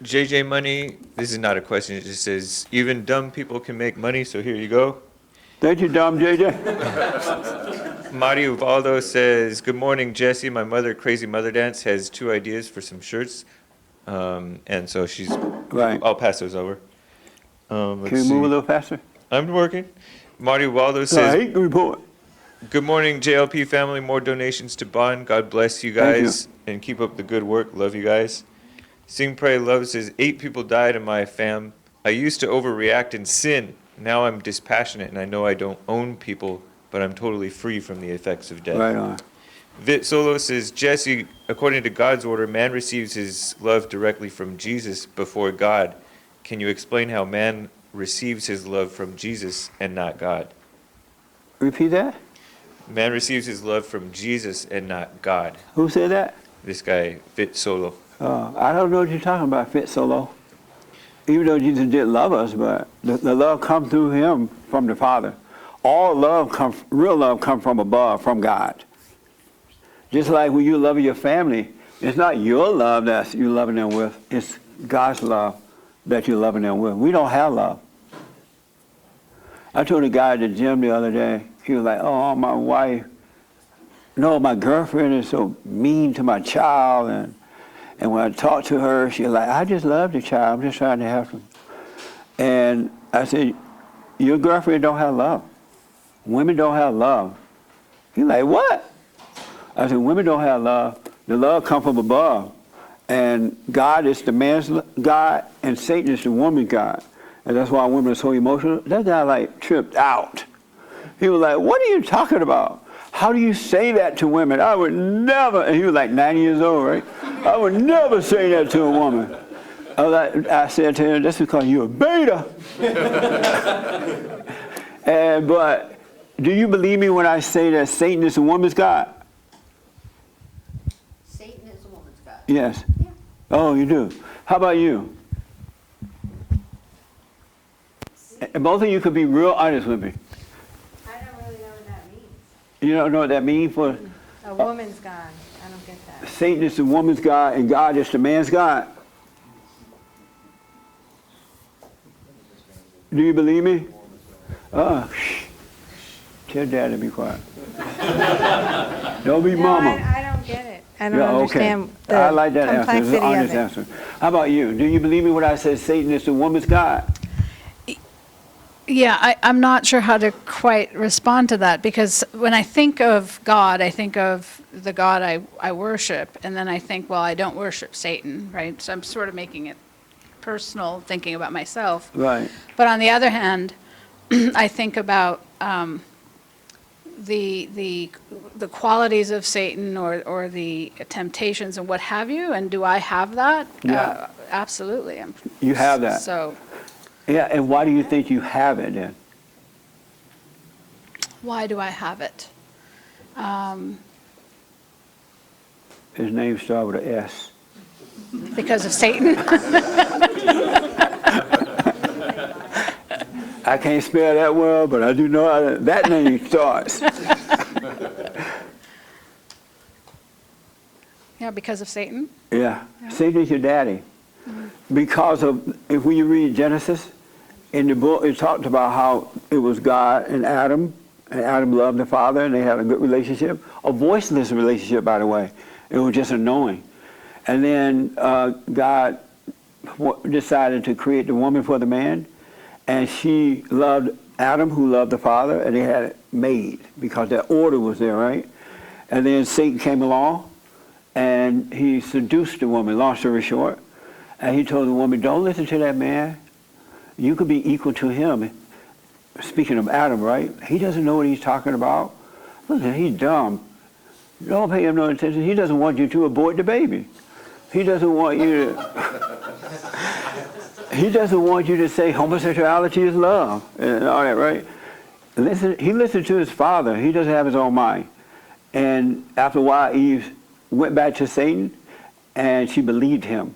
JJ Money, this is not a question, it just says, even dumb people can make money, so here you go. Thank you, dumb JJ. Mari Ubaldo says, good morning, Jesse. My mother, Crazy Mother Dance, has 2 ideas for some shirts. And so she's, right. I'll pass those over. Can you move a little faster? I'm working. Marty Ubaldo says, hate the report. Good morning, JLP family. More donations to Bond. God bless you guys and keep up the good work. Love you guys. Sing Pray Love says, 8 people died in my fam. I used to overreact and sin. Now I'm dispassionate and I know I don't own people, but I'm totally free from the effects of death. Right on. Vit Solo says, Jesse, according to God's order, man receives his love directly from Jesus before God. Can you explain how man receives his love from Jesus and not God? Repeat that? Man receives his love from Jesus and not God. Who said that? This guy, Vit Solo. I don't know what you're talking about, Fit Solo. Even though Jesus did love us, but the love comes through him from the Father. All love real love comes from above, from God. Just like when you love your family, it's not your love that you're loving them with, it's God's love that you're loving them with. We don't have love. I told a guy at the gym the other day, he was like, oh, my wife, no, my girlfriend is so mean to my child, and when I talked to her, she was like, I just love the child. I'm just trying to help him. And I said, your girlfriend don't have love. Women don't have love. He's like, what? I said, women don't have love. The love comes from above. And God is the man's God, and Satan is the woman's God. And that's why women are so emotional. That guy like tripped out. He was like, what are you talking about? How do you say that to women? I would never, and he was like 90 years old, right? I would never say that to a woman. I said to him, that's because you're a beta. But do you believe me when I say that Satan is a woman's God? Satan is a woman's God. Yes. Yeah. Oh, you do. How about you? And both of you could be real honest with me. I don't really know what that means. You don't know what that means for? A woman's God. I don't get that. Satan is the woman's God and God is the man's God. Do you believe me? Tell Dad to be quiet. Don't be mama. I don't get it. I don't understand the I like that answer. It's an complexity honest of it. answer. How about you? Do you believe me when I say Satan is the woman's God? Yeah, I'm not sure how to quite respond to that, because when I think of God, I think of the God I worship, and then I think, well, I don't worship Satan, right? So I'm sort of making it personal, thinking about myself. Right. But on the other hand, I think about the qualities of Satan or the temptations and what have you, and do I have that? Yeah. Absolutely. You have that. So. Yeah, and why do you think you have it then? Why do I have it? His name starts with an S. Because of Satan? I can't spell that well, but I do know how that name starts. Yeah, because of Satan? Yeah. Satan is your daddy. Because of, when you read Genesis, in the book it talked about how it was God and Adam loved the Father, and they had a good relationship. A voiceless relationship, by the way. It was just a knowing. And then God decided to create the woman for the man, and she loved Adam, who loved the Father, and they had it made because that order was there, right? And then Satan came along, and he seduced the woman, long story short, and he told the woman, don't listen to that man. You could be equal to him. Speaking of Adam, right? He doesn't know what he's talking about. Look, he's dumb. Don't pay him no attention. He doesn't want you to abort the baby. He doesn't want you to... He doesn't want you to say homosexuality is love and all that, right? He listened to his father. He doesn't have his own mind. And after a while, Eve went back to Satan, and she believed him.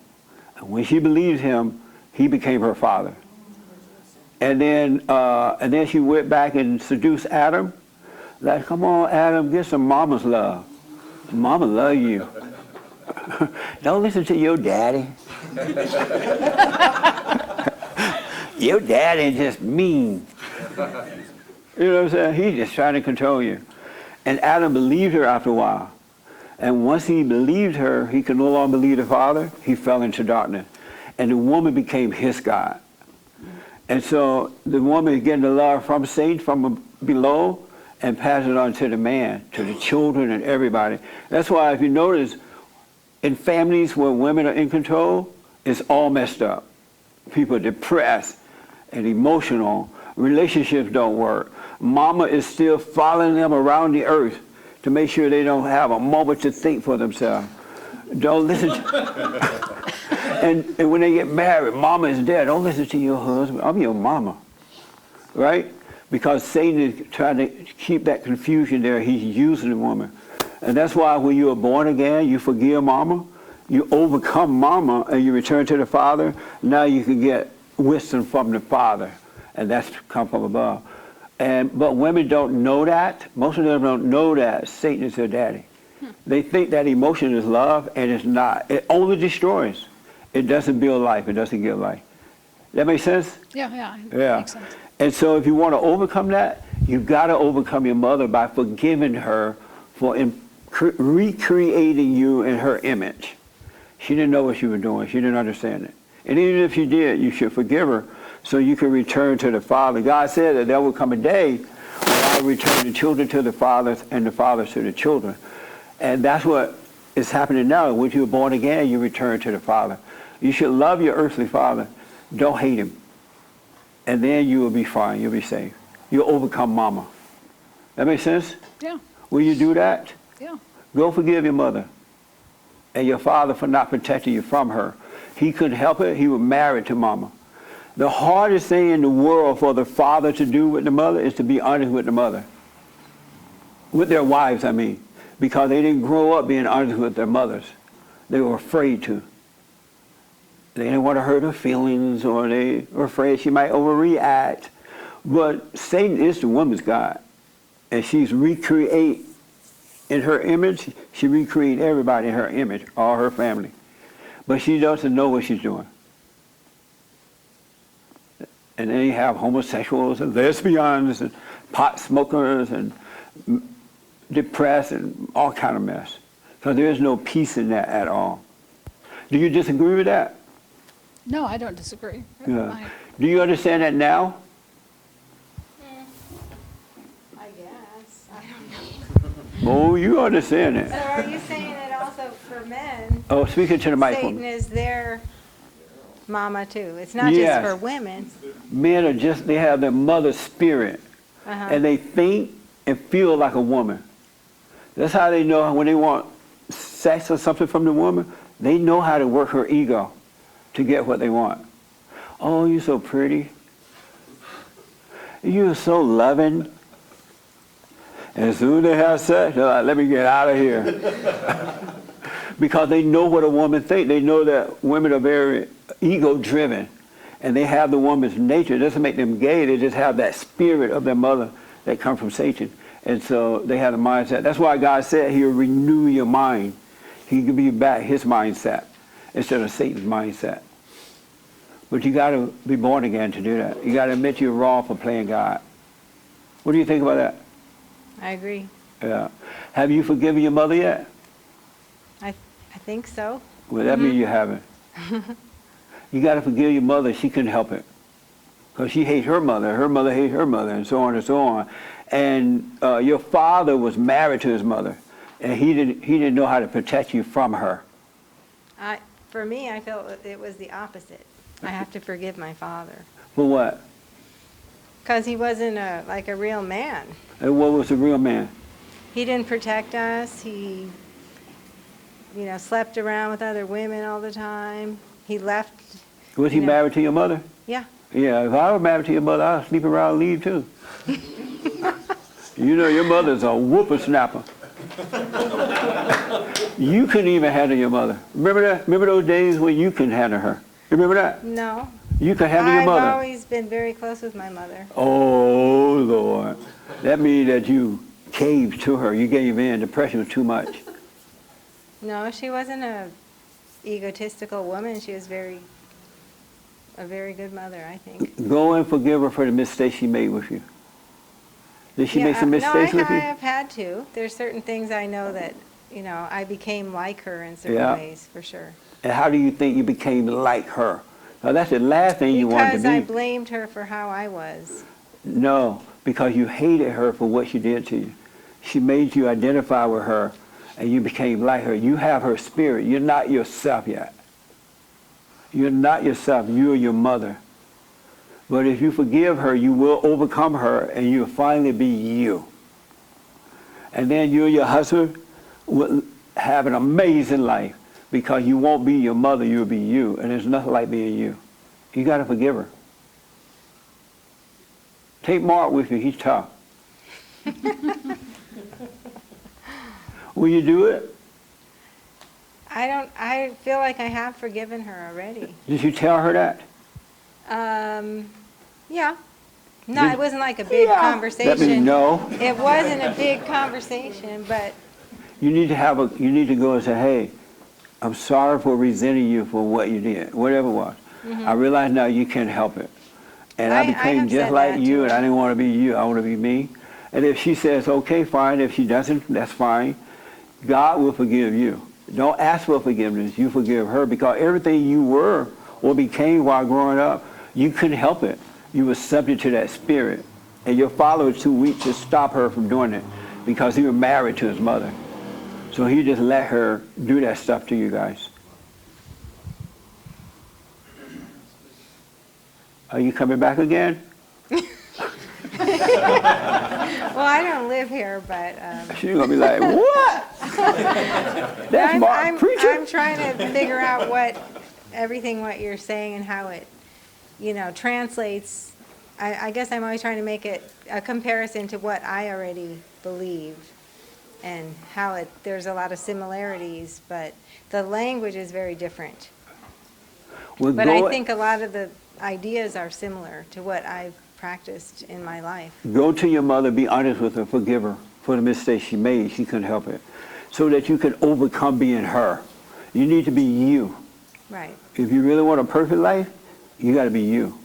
And when she believed him, he became her father. And then she went back and seduced Adam. Like, come on, Adam, get some mama's love. Mama love you. Don't listen to your daddy. Your daddy just mean. You know what I'm saying? He's just trying to control you. And Adam believed her after a while. And once he believed her, he could no longer believe the father. He fell into darkness. And the woman became his God. And so the woman is getting the love from Satan, from below, and pass it on to the man, to the children and everybody. That's why if you notice, in families where women are in control, it's all messed up. People are depressed and emotional. Relationships don't work. Mama is still following them around the earth to make sure they don't have a moment to think for themselves. Don't listen to... and when they get married, mama is dead. Don't listen to your husband. I'm your mama. Right? Because Satan is trying to keep that confusion there. He's using the woman. And that's why when you are born again, you forgive mama, you overcome mama, and you return to the Father. Now you can get wisdom from the Father, and that's come from above. But women don't know that. Most of them don't know that Satan is their daddy. They think that emotion is love, and it's not. It only destroys. It doesn't build life. It doesn't give life. That make sense? Yeah. Yeah. And so if you want to overcome that, you've got to overcome your mother by forgiving her for recreating you in her image. She didn't know what she was doing. She didn't understand it. And even if you did, you should forgive her so you can return to the Father. God said that there will come a day when I will return the children to the fathers and the fathers to the children. And that's what is happening now. When you're born again, you return to the Father. You should love your earthly father. Don't hate him. And then you will be fine. You'll be safe. You'll overcome mama. That makes sense? Yeah. Will you do that? Yeah. Go forgive your mother and your father for not protecting you from her. He couldn't help it. He was married to mama. The hardest thing in the world for the father to do with the mother is to be honest with the mother. With their wives, I mean. Because they didn't grow up being honest with their mothers. They were afraid to. They didn't want to hurt her feelings, or they were afraid she might overreact. But Satan is the woman's God. And she's recreate in her image. She recreate everybody in her image, all her family. But she doesn't know what she's doing. And then you have homosexuals and lesbians and pot smokers and depressed and all kind of mess. So there is no peace in that at all. Do you disagree with that? No, I don't disagree. Yeah. Do you understand that now? I guess. I don't know. Oh, you understand it. So are you saying that also for men? Oh, speaking to the microphone. Satan is their mama too. It's not Yes. just for women. Men are just, they have their mother's spirit. Uh-huh. And they think and feel like a woman. That's how they know when they want sex or something from the woman, they know how to work her ego to get what they want. Oh, you're so pretty. You're so loving. And as soon as they have sex, they're like, let me get out of here. Because they know what a woman thinks. They know that women are very ego-driven. And they have the woman's nature. It doesn't make them gay. They just have that spirit of their mother that comes from Satan. And so they have the mindset. That's why God said he'll renew your mind. He can be back his mindset instead of Satan's mindset. But you got to be born again to do that. You got to admit you're wrong for playing God. What do you think about that? I agree. Yeah. Have you forgiven your mother yet? I think so. Well, that means you haven't. You got to forgive your mother. She couldn't help it. Because she hates her mother hates her mother, and so on and so on. And your father was married to his mother, and he didn't know how to protect you from her. For me, I felt it was the opposite. I have to forgive my father. For what? Because he wasn't like a real man. And what was the real man? He didn't protect us. He, slept around with other women all the time. He left. Was he married to your mother? Yeah. Yeah, if I was married to your mother, I'd sleep around and leave too. You know, your mother's a whippersnapper. You couldn't even handle your mother. Remember that? Remember those days when you couldn't handle her? Remember that? No. You could handle your mother. I've always been very close with my mother. Oh, Lord. That means that you caved to her. You gave in. The pressure was too much. No, she wasn't a egotistical woman. She was a very good mother, I think. Go and forgive her for the mistakes she made with you. Did she make some mistakes no, with you? I have had to. There's certain things I know that, I became like her in certain ways, for sure. And how do you think you became like her? Now, that's the last thing you wanted to be. Because I blamed her for how I was. No, because you hated her for what she did to you. She made you identify with her, and you became like her. You have her spirit. You're not yourself yet. You're not yourself. You're your mother. But if you forgive her, you will overcome her, and you'll finally be you. And then you and your husband will have an amazing life, because you won't be your mother, you'll be you. And there's nothing like being you. You got to forgive her. Take Mark with you. He's tough. Will you do it? I feel like I have forgiven her already. Did you tell her that? Yeah. No, it wasn't like a big conversation. That means no. It wasn't a big conversation, but You need to go and say, hey, I'm sorry for resenting you for what you did, whatever it was. I realize now you can't help it. And I became have just said like that you, to and her. I didn't want to be you. I want to be me. And if she says, okay, fine. If she doesn't, that's fine. God will forgive you. Don't ask for forgiveness. You forgive her, because everything you were or became while growing up, you couldn't help it. You were subject to that spirit. And your father was too weak to stop her from doing it, because he was married to his mother. So he just let her do that stuff to you guys. Are you coming back again? well, I don't live here, but She's gonna be like, what? That's Mark preaching. I'm trying to figure out what you're saying and how it, translates. I guess I'm always trying to make it a comparison to what I already believe, and how there's a lot of similarities, but the language is very different. But I think a lot of the ideas are similar to what I've practiced in my life. Go to your mother, be honest with her, forgive her for the mistake she made. She couldn't help it. So that you can overcome being her. You need to be you. Right. If you really want a perfect life, you got to be you,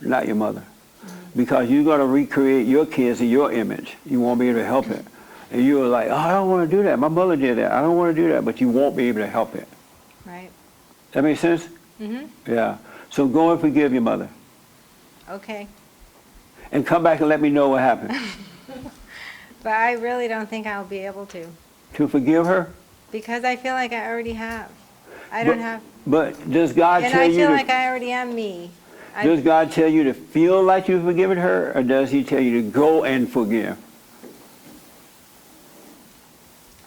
not your mother. Because you're going to recreate your kids in your image. You won't be able to help it. And you're like, oh, I don't want to do that. My mother did that. I don't want to do that. But you won't be able to help it. Right. That make sense? Mm-hmm. Yeah. So go and forgive your mother. Okay. And come back and let me know what happened. But I really don't think I'll be able to, To forgive her? because I feel like I already have. I don't have, But does God and tell I you feel to, like I already am me. does God tell you to feel like you've forgiven her, or does he tell you to go and forgive?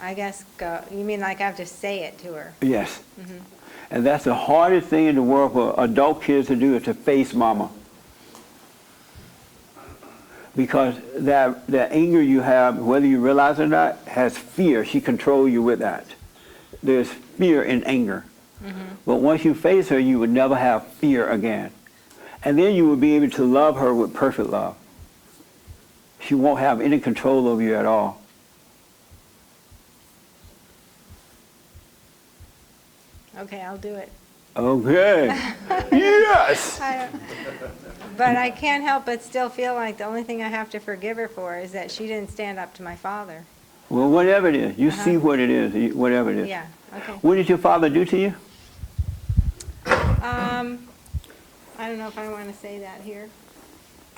I guess go. You mean like I have to say it to her? Yes. Mm-hmm. And that's the hardest thing in the world for adult kids to do, is to face mama. Because that anger you have, whether you realize it or not, has fear. She controls you with that. There's fear in anger. But once you face her, you would never have fear again. And then you will be able to love her with perfect love. She won't have any control over you at all. Okay, I'll do it. Okay. Yes! But I can't help but still feel like the only thing I have to forgive her for is that she didn't stand up to my father. Well, whatever it is, you see what it is, whatever it is. Yeah, okay. What did your father do to you? I don't know if I want to say that here.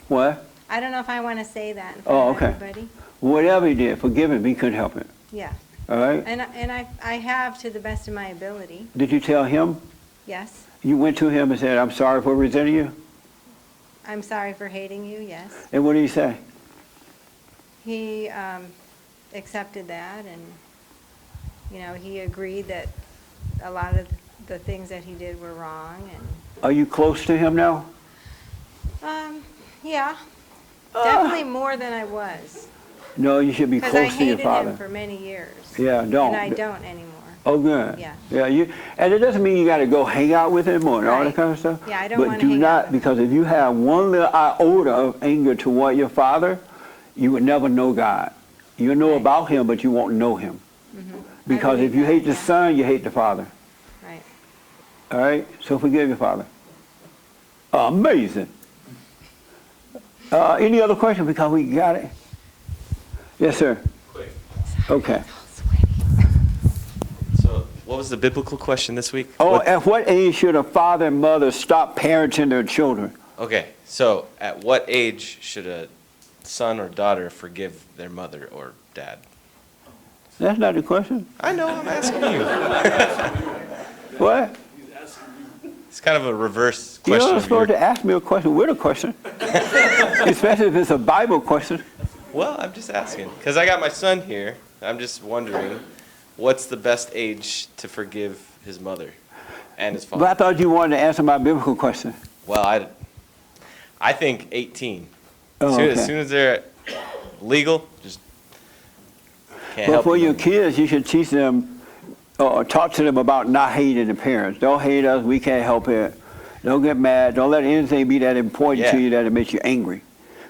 What? I don't know if I want to say that in front Oh, of okay. everybody. Whatever he did, forgive him. He couldn't help it. Yeah. All right? And I have to the best of my ability. Did you tell him? Yes. You went to him and said, I'm sorry for resenting you? I'm sorry for hating you, yes. And what did he say? He accepted that, and, he agreed that a lot of the things that he did were wrong. And Are you close to him now? Yeah, definitely more than I was. No, you should be Because I close to your hated father. him for many years. Yeah, don't. And I don't anymore. Oh, good. Yeah. Yeah, and it doesn't mean you got to go hang out with him or all that Right. kind of stuff. Yeah, I don't But wanna do hang not, because if you have one little iota of anger toward your father, you would never know God. You'll know about him, but you won't know him. Because if you hate the son, you hate the father. Right. All right? So forgive your father. Amazing. Any other questions? Because we got it. Yes, sir. Okay. So, what was the biblical question this week? Oh, at what age should a father and mother stop parenting their children? Okay, so at what age should a son or daughter forgive their mother or dad? That's not the question. I know, I'm asking you. What? It's kind of a reverse You're question. not supposed to ask me a question with a question. Especially if it's a Bible question. Well, I'm just asking. Because I got my son here. I'm just wondering, what's the best age to forgive his mother and his father? But I thought you wanted to answer my biblical question. Well, I think 18. Oh, As okay. soon as they're legal, just can't But help for you. your kids, you should teach them, or talk to them about not hating the parents. Don't hate us, we can't help it. Don't get mad. Don't let anything be that important to Yeah. you that it makes you angry.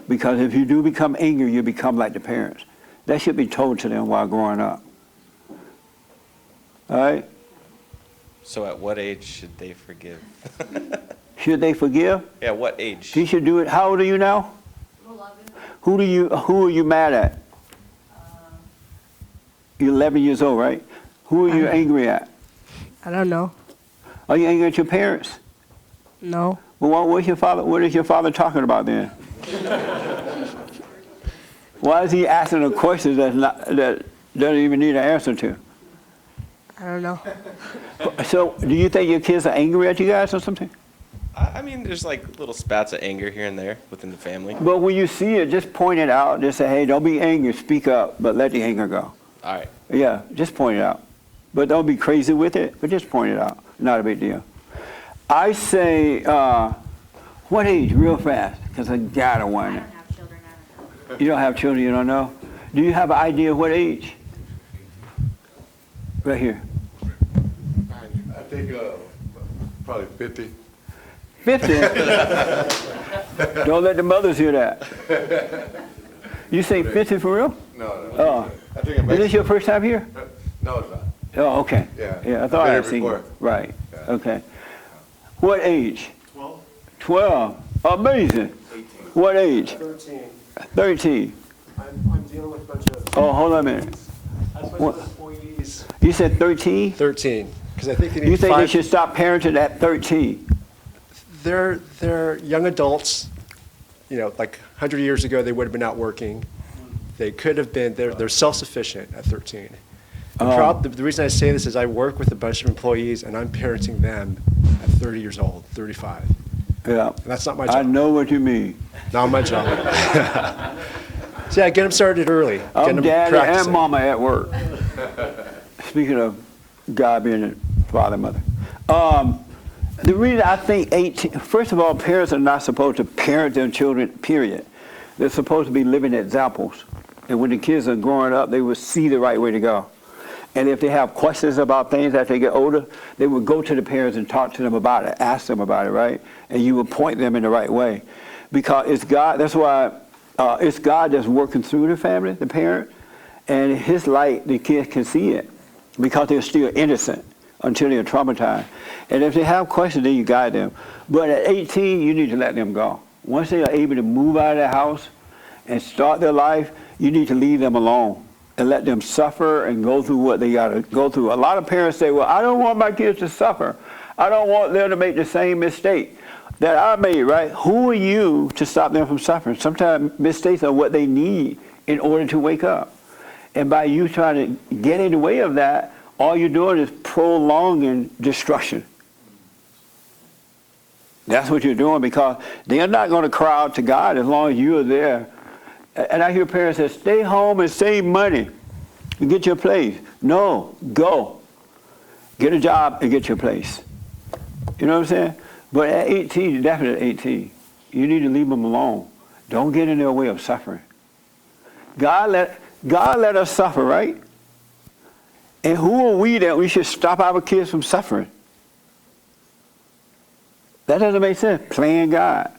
Because if you do become angry, you become like the parents. That should be told to them while growing up. All right? So at what age should they forgive? Should they forgive? Yeah, what age? You should do it. How old are you now? 11. Who are you mad at? You're 11 years old, right? Who are you angry at? I don't know. Are you angry at your parents? No. Well, what is your father talking about then? Why is he asking a question that doesn't even need an answer to? I don't know. So, do you think your kids are angry at you guys or something? I mean, there's like little spats of anger here and there within the family. But when you see it, just point it out. Just say, hey, don't be angry, speak up, but let the anger go. All right. Yeah, just point it out. But don't be crazy with it, but just point it out. Not a big deal. I say, what age, real fast, because I gotta want it. You don't have children, you don't know? Do you have an idea of what age? Right here. I think probably 50. 50? Don't let the mothers hear that. You say 50 for real? No. Oh. I think it Is this your first time here? No, it's not. Oh, okay. Yeah. I thought I I've had been seen here you. before. Right. Okay. What age? 12. 12. Amazing. 18. What age? 13. 13. I'm dealing with a bunch of. Oh, hold on a minute. What? Employees. You said 13? 13. Because I think they need You think they 5. should stop parenting at 13? They're young adults. You know, like 100 years ago, they would have been out working. They could have been. They're self-sufficient at 13. The reason I say this is I work with a bunch of employees, and I'm parenting them at 30 years old, 35. Yeah. And that's not my job. I know what you mean. Not my job. So yeah, get them started early. Get I'm them daddy practicing. and mama at work. Speaking of God being a father and mother. The reason I think 18, first of all, parents are not supposed to parent their children, period. They're supposed to be living examples. And when the kids are growing up, they will see the right way to go. And if they have questions about things as they get older, they would go to the parents and talk to them about it, ask them about it, right? And you would point them in the right way. Because it's God, that's why it's God that's working through the family, the parent, and His light, the kids can see it because they're still innocent until they're traumatized. And if they have questions, then you guide them. But at 18, you need to let them go. Once they are able to move out of their house and start their life, you need to leave them alone and let them suffer and go through what they got to go through. A lot of parents say, well, I don't want my kids to suffer. I don't want them to make the same mistake that I made, right? Who are you to stop them from suffering? Sometimes mistakes are what they need in order to wake up. And by you trying to get in the way of that, all you're doing is prolonging destruction. That's what you're doing, because they're not going to cry out to God as long as you're there. And I hear parents say, stay home and save money and get your place. No, go. Get a job and get your place. You know what I'm saying? But at 18, definitely 18. You need to leave them alone. Don't get in their way of suffering. God let us suffer, right? And who are we that we should stop our kids from suffering? That doesn't make sense. Playing God.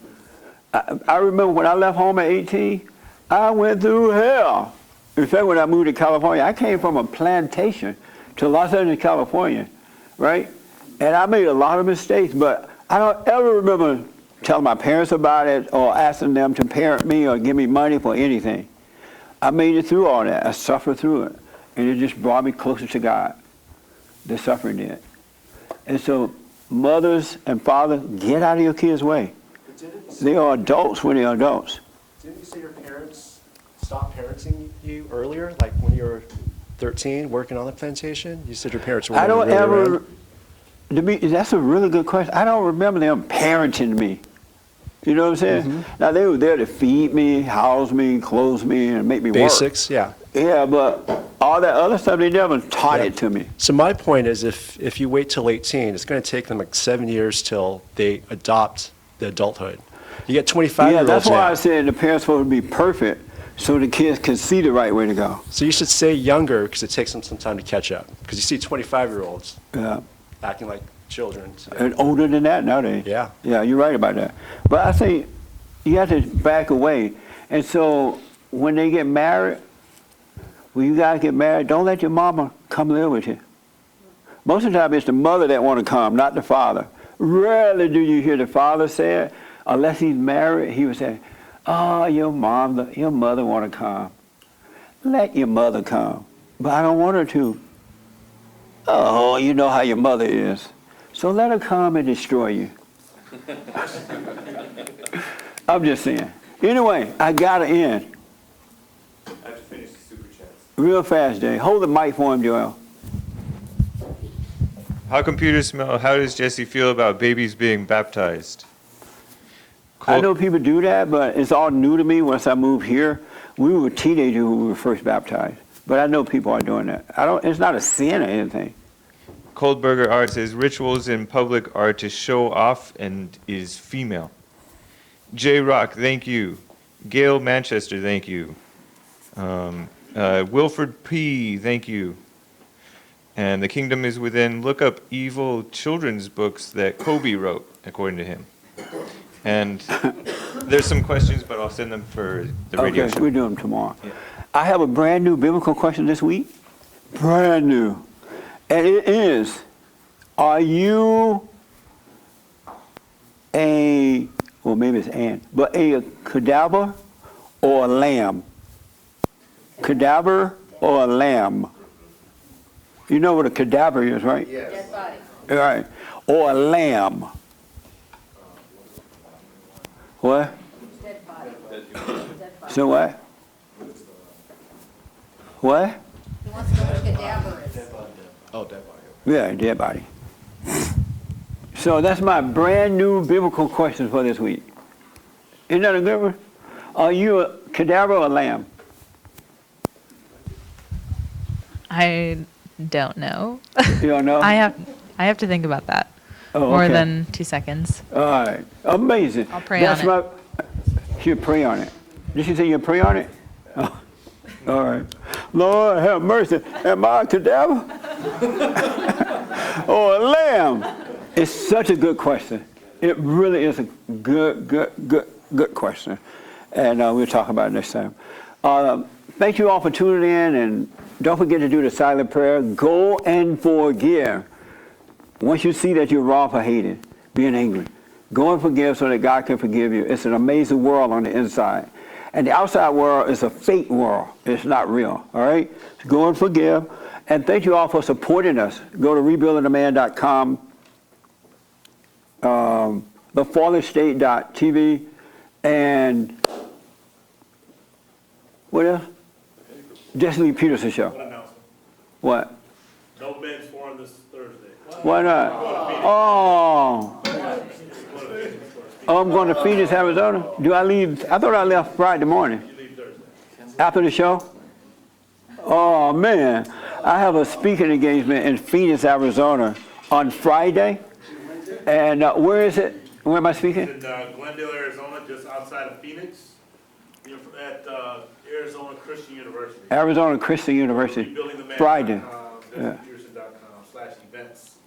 I remember when I left home at 18, I went through hell. In fact, when I moved to California, I came from a plantation to Los Angeles, California, right? And I made a lot of mistakes, but I don't ever remember telling my parents about it or asking them to parent me or give me money for anything. I made it through all that. I suffered through it. And it just brought me closer to God. The suffering did. And so mothers and fathers, get out of your kids' way. They are adults when they're adults. Didn't you say your parents stopped parenting you earlier, like when you were 13, working on the plantation? You said your parents were I don't really ever, around? that's a really good question. I don't remember them parenting me. You know what I'm saying? Mm-hmm. Now, they were there to feed me, house me, clothe me, and make me Basics, work. yeah. Yeah, but all that other stuff, they never taught it to me. So my point is, if you wait till 18, it's going to take them like 7 years till they adopt the adulthood. You get 25-year-olds Yeah, that's why now. I said the parents supposed to be perfect so the kids can see the right way to go. So you should say younger because it takes them some time to catch up. Because you see 25-year-olds acting like children today. And older than that nowadays. Yeah. Yeah, you're right about that. But I think you have to back away. And so when they get married, when you guys get married, don't let your mama come live with you. Most of the time it's the mother that want to come, not the father. Rarely do you hear the father say it. Unless he's married, he would say, oh, your mother want to come. Let your mother come. But I don't want her to. Oh, you know how your mother is. So let her come and destroy you. I'm just saying. Anyway, I got to end. I have to finish the super chats. Real fast, Jay. Hold the mic for him, Joel. How computers smell. How does Jesse feel about babies being baptized? I know people do that, but it's all new to me once I moved here. We were teenagers when we were first baptized. But I know people are doing that. It's not a sin or anything. Coldberger Art says rituals in public are to show off and is female. J Rock, thank you. Gail Manchester, thank you. Wilford P, thank you. And The Kingdom is Within. Look up evil children's books that Kobe wrote, according to him. And there's some questions, but I'll send them for the radio show. We'll do them tomorrow. Yeah. I have a brand new biblical question this week. Brand new. And it is, are you well, maybe it's but a cadaver or a lamb? Cadaver or a lamb? You know what a cadaver is, right? Yes. Dead body. All right. Or a lamb. What? Dead body. So what? What? He wants to know what cadaver is. Oh, dead body. Yeah, dead body. So that's my brand new biblical question for this week. Isn't that a good one? Are you a cadaver or a lamb? I don't know. You don't know? I have to think about that. Oh, More okay. than 2 seconds. All right. Amazing. I'll pray on it. She'll pray on it. Did she say you'll pray on it? Oh. All right. Lord, have mercy. Am I a cadaver? Or a lamb? It's such a good question. It really is a good question. And we'll talk about it next time. Thank you all for tuning in. And don't forget to do the silent prayer. Go and forgive. Once you see that you're wrong for hating, being angry, go and forgive so that God can forgive you. It's an amazing world on the inside. And the outside world is a fake world. It's not real, all right? So go and forgive. And thank you all for supporting us. Go to rebuildingtheman.com, thefallerstate.tv, and what else? Jesse Lee Peterson Show. One announcement. What? No men's forum this Thursday. Why not? Oh, I'm going to Phoenix, Arizona. Do I leave? I thought I left Friday morning. You leave Thursday. After the show? Oh, man. I have a speaking engagement in Phoenix, Arizona on Friday. And where is it? Where am I speaking? In Glendale, Arizona, just outside of Phoenix, at Arizona Christian University. Arizona Christian University. Friday. Yeah. JesseLeePeterson.com/events.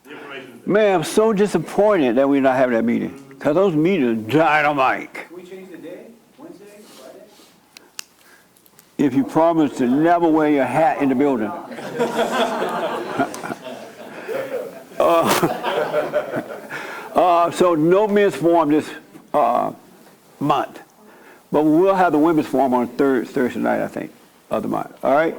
The information is there. Man, I'm so disappointed that we're not having that meeting, because those meetings dynamite. Can we change the day? Wednesday, Friday? If you promise to never wear your hat in the building. So no men's forum this month, but we'll have the women's forum on Thursday night, I think, of the month. All right.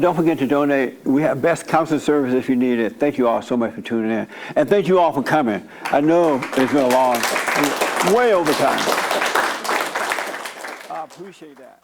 Don't forget to donate. We have best counseling service if you need it. Thank you all so much for tuning in, and thank you all for coming. I know it's been a long, way over time. I appreciate that.